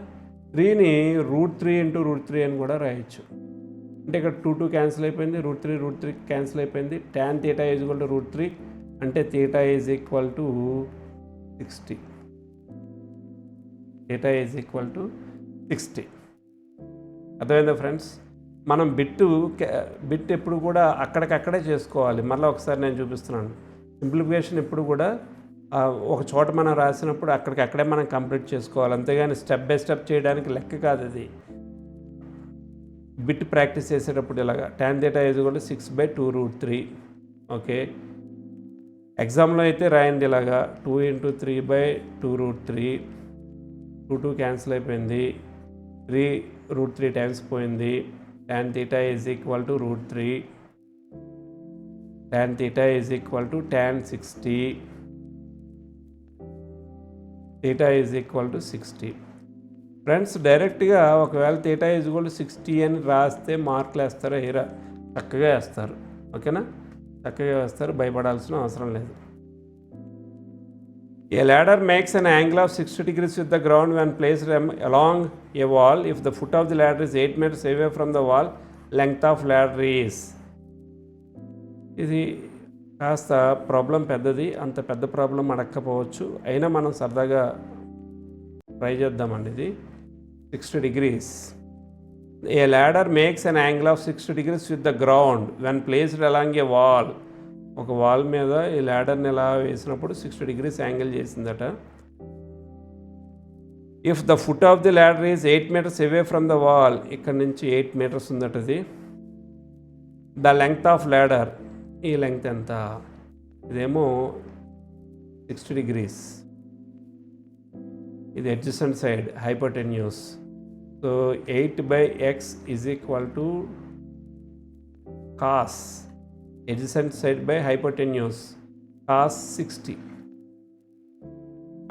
3ని √3 into √3 అని కూడా రాయొచ్చు. అంటే ఇక్కడ 2 క్యాన్సిల్ అయిపోయింది, √3 క్యాన్సిల్ అయిపోయింది. tan θ ఈజ్ ఈక్వల్ టు √3 అంటే θ is equal to 60. θ is equal to 60. అర్థమైందా ఫ్రెండ్స్? మనం బిట్ ఎప్పుడు కూడా అక్కడికక్కడే చేసుకోవాలి. మళ్ళీ ఒకసారి నేను చూపిస్తున్నాను. సింప్లిఫికేషన్ ఎప్పుడు కూడా ఒక చోట మనం రాసినప్పుడు అక్కడికక్కడే మనం కంప్లీట్ చేసుకోవాలి. అంతేగాని స్టెప్ బై స్టెప్ చేయడానికి లెక్క కాదు అది. బిట్ ప్రాక్టీస్ చేసేటప్పుడు ఇలాగా tan θ is equal to 6/2√3. Okay, ఎగ్జామ్లో అయితే రాయండి ఇలాగా 2 into 3/2√3. 2 క్యాన్సిల్ అయిపోయింది, 3√3 టైమ్స్ పోయింది. tan θ is equal to √3. tan θ is equal to tan 60. θ is equal to 60. Friends, డైరెక్ట్గా ఒకవేళ θ ఈజ్ ఈక్వల్ టు 60 అని రాస్తే మార్కులు వేస్తారో హీరా చక్కగా వేస్తారు. ఓకేనా, చక్కగా వేస్తారు, భయపడాల్సిన అవసరం లేదు. A ladder makes an angle of 60 degrees with the ground when placed along a wall. If the foot of the ladder is 8 meters away from the wall, length of ladder is. ఇది కాస్త problem పెద్దది, అంత పెద్ద problem అడగకపోవచ్చు, అయినా మనం సరదాగా try చేద్దామండి. ఇది 60 degrees. A ladder makes an angle of 60 degrees with the ground when placed along a wall. ఒక వాల్ మీద ఈ ల్యాడర్ని ఎలా వేసినప్పుడు 60 degrees యాంగిల్ చేసిందట. If the foot of the ladder is 8 meters away from the wall, ఇక్కడ నుంచి 8 meters ఉందట ఇది. ద లెంగ్త్ ఆఫ్ ల్యాడర్, ఈ లెంగ్త్ ఎంత? ఇదేమో 60 degrees, ఇది adjacent side hypotenuse. So 8/x is equal to cos adjacent side by hypotenuse cos 60.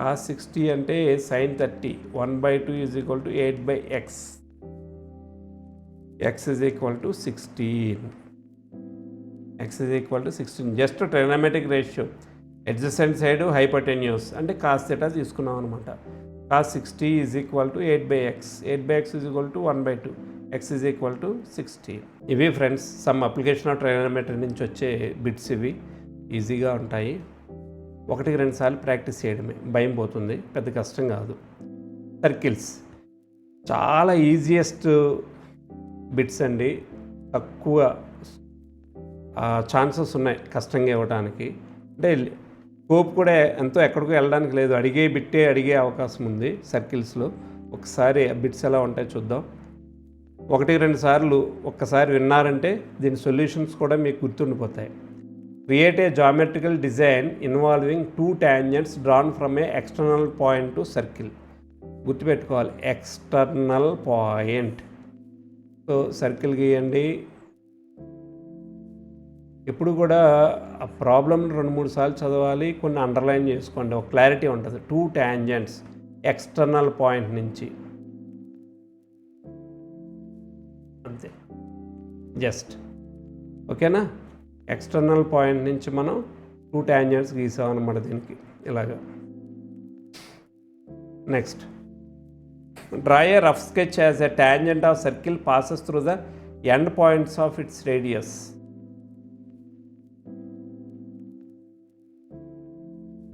cos 60 అంటే sin 30. 1/2 is equal to 8/x. x is equal to 16. x is equal to 16. Just a trigonometric ratio. Adjacent side hypotenuse అంటే cos theta తీసుకున్నాం అనమాట. Cos 60 is equal to 8/x, 8/x is equal to 1/2, x is equal to 60. ఇవి friends some application of ట్రైగోనోమెట్రీ నుంచి వచ్చే bits. ఇవి ఈజీగా ఉంటాయి. 1-2 సార్లు ప్రాక్టీస్ చేయడమే, భయం పోతుంది, పెద్ద కష్టం కాదు. సర్కిల్స్ చాలా ఈజియెస్ట్ బిట్స్ అండి. తక్కువ ఛాన్సెస్ ఉన్నాయి కష్టంగా ఇవ్వడానికి. అంటే స్కోప్ కూడా ఎంతో ఎక్కడికో వెళ్ళడానికి లేదు, అడిగే అవకాశం ఉంది సర్కిల్స్లో. ఒకసారి బిట్స్ ఎలా ఉంటాయో చూద్దాం. 1-2 సార్లు ఒక్కసారి విన్నారంటే దీని సొల్యూషన్స్ కూడా మీకు గుర్తుండిపోతాయి. Create a geometrical design involving 2 tangents drawn from a external point to circle. గుర్తుపెట్టుకోవాలి, ఎక్స్టర్నల్ పాయింట్. సో సర్కిల్ గీయండి. ఎప్పుడు కూడా ఆ ప్రాబ్లం 2-3 సార్లు చదవాలి, కొన్ని అండర్లైన్ చేసుకోండి, ఒక క్లారిటీ ఉంటుంది. 2 tangents ఎక్స్టర్నల్ పాయింట్ నుంచి, అంతే, జస్ట్ ఓకేనా. ఎక్స్టర్నల్ పాయింట్ నుంచి మనం 2 tangents గీసామన్నమాట దీనికి ఇలాగా. Next, draw A rough sketch as a tangent of circle passes through the end points of it's radius.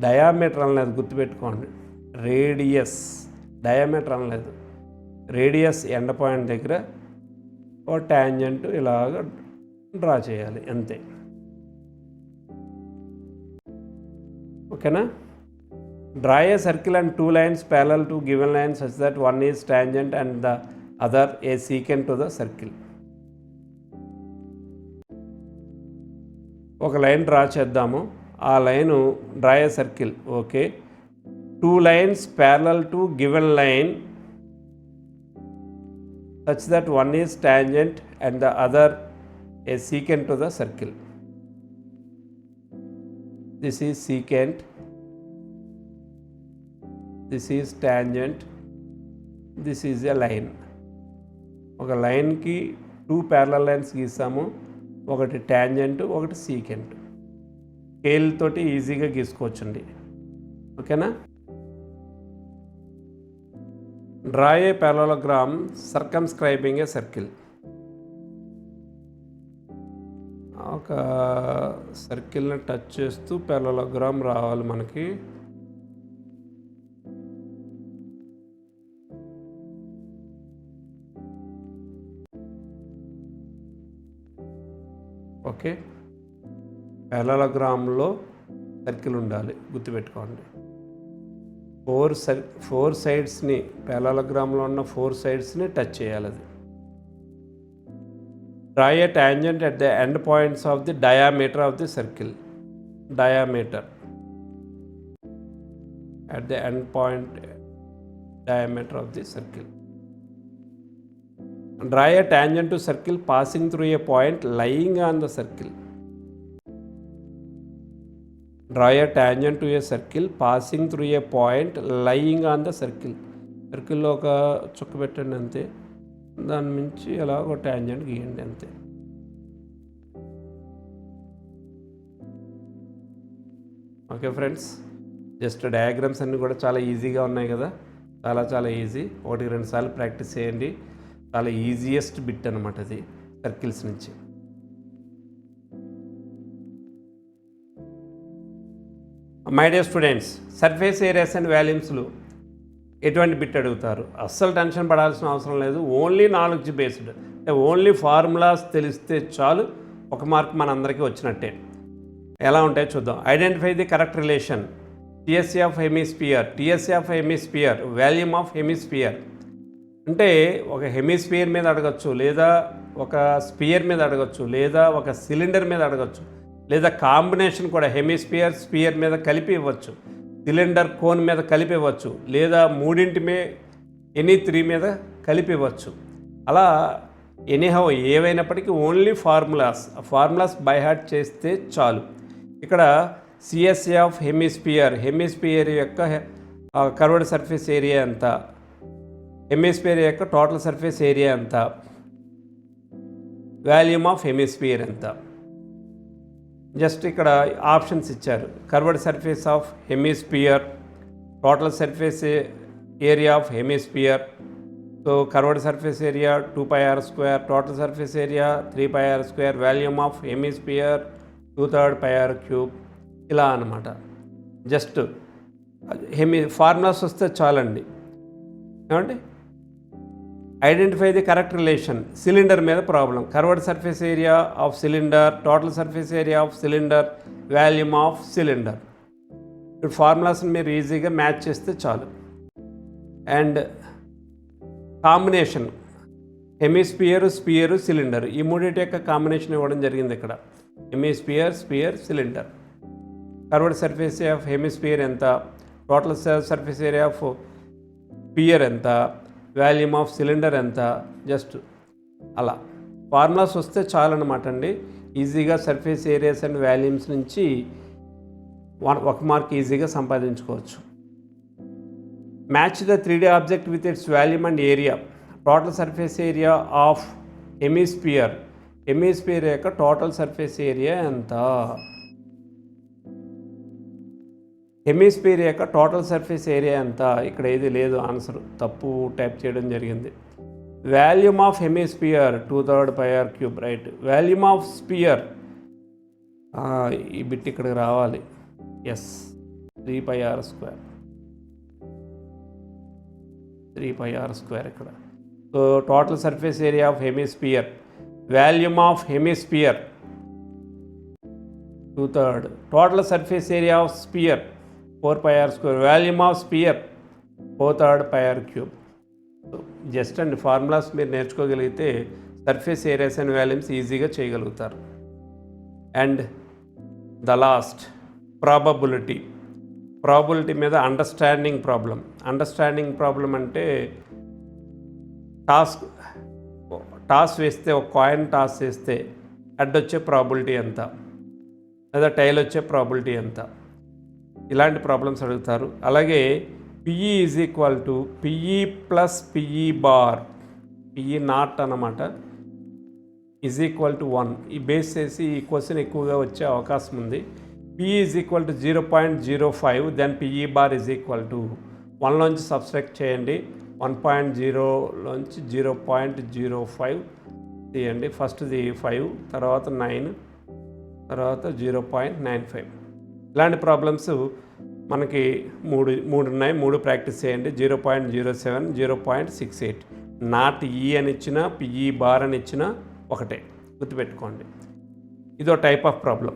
Diameter అనలేదు, గుర్తుపెట్టుకోండి. రేడియస్, డయామీటర్ అనలేదు. రేడియస్ ఎండ్ పాయింట్ దగ్గర ఒక ట్యాంజెంట్ ఇలాగ డ్రా చేయాలి, అంతే. ఓకేనా. Draw a circle and 2 lines parallel to given line such that one is tangent and the other a secant to the circle. ఒక లైన్ డ్రా చేద్దాము. ఆ line draw a circle. Okay, 2 lines parallel to given line such that one is tangent and the other a secant to the circle. This is secant, this is tangent, this is a line. ఒక లైన్కి 2 parallel lines గీసాము, ఒకటి tangent, ఒకటి secant. Scale తోటి ఈజీగా గీసుకోవచ్చండి, ఓకేనా. Draw a parallelogram circumscribing a circle. ఒక సర్కిల్ని టచ్ చేస్తూ పారలలోగ్రామ్ రావాలి మనకి. ఓకే, పారలలోగ్రామ్లో సర్కిల్ ఉండాలి, గుర్తుపెట్టుకోండి. 4 సైడ్స్ని, పారలలోగ్రామ్లో ఉన్న 4 సైడ్స్ని టచ్ చేయాలి అది. Draw A tangent at the end points of the diameter of the circle. Diameter at the end point diameter of the circle. Draw a tangent to circle passing through a point lying on the circle. Draw a tangent to a circle passing through a point lying on the circle. సర్కిల్లో ఒక చుక్క పెట్టండి అంతే, దాని నుంచి అలా ఒక tangent గీయండి అంతే. ఓకే ఫ్రెండ్స్, జస్ట్ డయాగ్రామ్స్ అన్నీ కూడా చాలా ఈజీగా ఉన్నాయి కదా, చాలా ఈజీ. 1-2 సార్లు ప్రాక్టీస్ చేయండి. చాలా ఈజియెస్ట్ బిట్ అనమాట అది సర్కిల్స్ నుంచి. My dear students, surface areas and వాల్యూమ్స్లో ఎటువంటి బిట్ అడుగుతారు, అస్సలు టెన్షన్ పడాల్సిన అవసరం లేదు. ఓన్లీ నాలెడ్జ్ బేస్డ్, అంటే ఓన్లీ ఫార్ములాస్ తెలిస్తే చాలు, 1 మార్క్ మనందరికీ వచ్చినట్టే. ఎలా ఉంటాయో చూద్దాం. Identify the correct relation. TSC of hemisphere, TSC of hemisphere, volume of hemisphere. అంటే ఒక హెమిస్పియర్ మీద అడగచ్చు, లేదా ఒక స్పియర్ మీద అడగచ్చు, లేదా ఒక సిలిండర్ మీద అడగచ్చు, లేదా కాంబినేషన్ కూడా హెమిస్పియర్ స్పియర్ మీద కలిపి ఇవ్వచ్చు, సిలిండర్ కోన్ మీద కలిపి ఇవ్వచ్చు, లేదా మూడింటి ఎనీ 3 మీద కలిపి ఇవ్వచ్చు. అలా ఎనీహౌ ఏవైనప్పటికీ ఓన్లీ ఫార్ములాస్ బై హార్ట్ చేస్తే చాలు. ఇక్కడ సిఎస్ఏ ఆఫ్ హెమిస్పియర్ యొక్క కర్వ్డ్ సర్ఫేస్ ఏరియా ఎంత, హెమిస్పియర్ యొక్క టోటల్ సర్ఫేస్ ఏరియా ఎంత, వాల్యూమ్ ఆఫ్ హెమిస్పియర్ ఎంత. జస్ట్ ఇక్కడ ఆప్షన్స్ ఇచ్చారు. Curved surface of hemisphere, total surface area of hemisphere. So curved surface area 2πr², total surface area 3πr², volume of hemisphere 2/3πr³. ఇలా అనమాట. Just formulas వస్తే చాలండి. ఏమండి, identify the correct relation. Cylinder మీద problem. Curved surface area of cylinder, total surface area of cylinder, volume of cylinder. ఇప్పుడు ఫార్ములాస్ని మీరు ఈజీగా మ్యాచ్ చేస్తే చాలు. And combination hemisphere, sphere, cylinder, ఈ మూడింటి యొక్క కాంబినేషన్ ఇవ్వడం జరిగింది ఇక్కడ. Hemisphere, sphere, cylinder. Curved surface area of hemisphere ఎంత, total surface area of sphere ఎంత, వాల్యూమ్ ఆఫ్ సిలిండర్ ఎంత, జస్ట్ అలా ఫార్ములాస్ వస్తే చాలన్నమాట అండి. ఈజీగా సర్ఫేస్ ఏరియాస్ అండ్ వాల్యూమ్స్ నుంచి 1 మార్క్ ఈజీగా సంపాదించుకోవచ్చు. Match the 3D object with its volume and area. Total surface area of hemisphere, hemisphere యొక్క టోటల్ సర్ఫేస్ ఏరియా ఎంత, హెమిస్పియర్ యొక్క టోటల్ సర్ఫేస్ ఏరియా ఎంత. ఇక్కడ ఏది లేదు, ఆన్సర్ తప్పు టైప్ చేయడం జరిగింది. Volume of hemisphere 2/3πr³, right. Volume of sphere, ఈ బిట్ ఇక్కడికి రావాలి. ఎస్, 3πr², 3πr² ఇక్కడ. So total surface area of hemisphere, volume of hemisphere 2/3, total surface area of spear 4πr², volume of sphere 4/3πr³. Just and formulas మీరు నేర్చుకోగలిగితే surface areas and volumes ఈజీగా చేయగలుగుతారు. And the last probability. Probability మీద understanding problem. Understanding problem అంటే toss వేస్తే, ఒక coin toss వేస్తే head వచ్చే probability ఎంత, లేదా టైల్ వచ్చే ప్రాబబిలిటీ ఎంత, ఇలాంటి ప్రాబ్లమ్స్ అడుగుతారు. అలాగే PE is equal to PE plus PE bar, PE not అన్నమాట, ఈజ్ ఈక్వల్ టు 1. ఈ బేస్ చేసి ఈ క్వశ్చన్ ఎక్కువగా వచ్చే అవకాశం ఉంది. PE is equal to 0.05, then PE bar is equal to 1లోంచి సబ్స్ట్రాక్ట్ చేయండి. 1.0లోంచి 0.05 తీయండి. ఫస్ట్ది 5, తర్వాత 9, తర్వాత 0.95. ఇలాంటి ప్రాబ్లమ్స్ మనకి మూడు ఉన్నాయి. 3 ప్రాక్టీస్ చేయండి. 0.07, 0.68. నాట్ ఈ అని ఇచ్చినా, పిఈ బార్ అని ఇచ్చినా ఒకటే, గుర్తుపెట్టుకోండి. ఇదో టైప్ ఆఫ్ ప్రాబ్లం.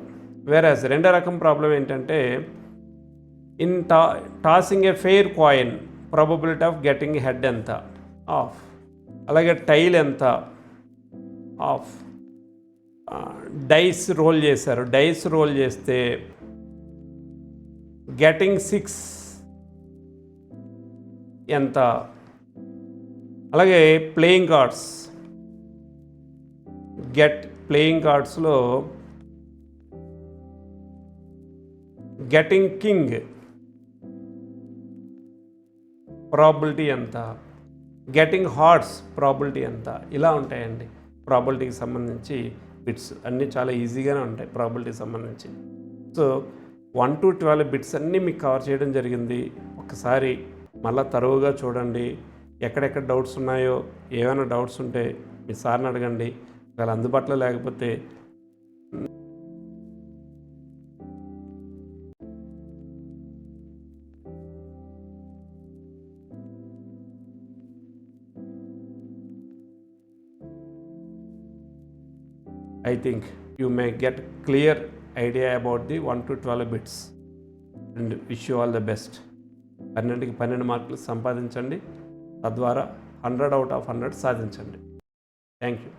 వేరేస్ రెండో రకం ప్రాబ్లం ఏంటంటే, in tossing a fair coin probability of getting head ఎంత, ఆఫ్. అలాగే టైల్ ఎంత, ఆఫ్. డైస్ రోల్ చేశారు, డైస్ రోల్ చేస్తే గెటింగ్ 6 ఎంత. అలాగే ప్లేయింగ్ కార్డ్స్, ప్లేయింగ్ కార్డ్స్లో గెటింగ్ కింగ్ ప్రాబిలిటీ ఎంత, గెటింగ్ హార్ట్స్ ప్రాబిలిటీ ఎంత. ఇలా ఉంటాయండి ప్రాబిలిటీకి సంబంధించి బిట్స్. అన్నీ చాలా ఈజీగానే ఉంటాయి ప్రాబిలిటీకి సంబంధించి. సో 1 to 12 బిట్స్ అన్నీ మీకు కవర్ చేయడం జరిగింది. ఒకసారి మళ్ళీ తరువుగా చూడండి. ఎక్కడెక్కడ డౌట్స్ ఉన్నాయో, ఏమైనా డౌట్స్ ఉంటే మీ సార్ని అడగండి. ఒకవేళ అందుబాటులో లేకపోతే I think you may get clear idea about the 1 to 12 bits and wish you all the best. 12కి 12 మార్కులు సంపాదించండి. తద్వారా 100 out of 100 సాధించండి. Thank you.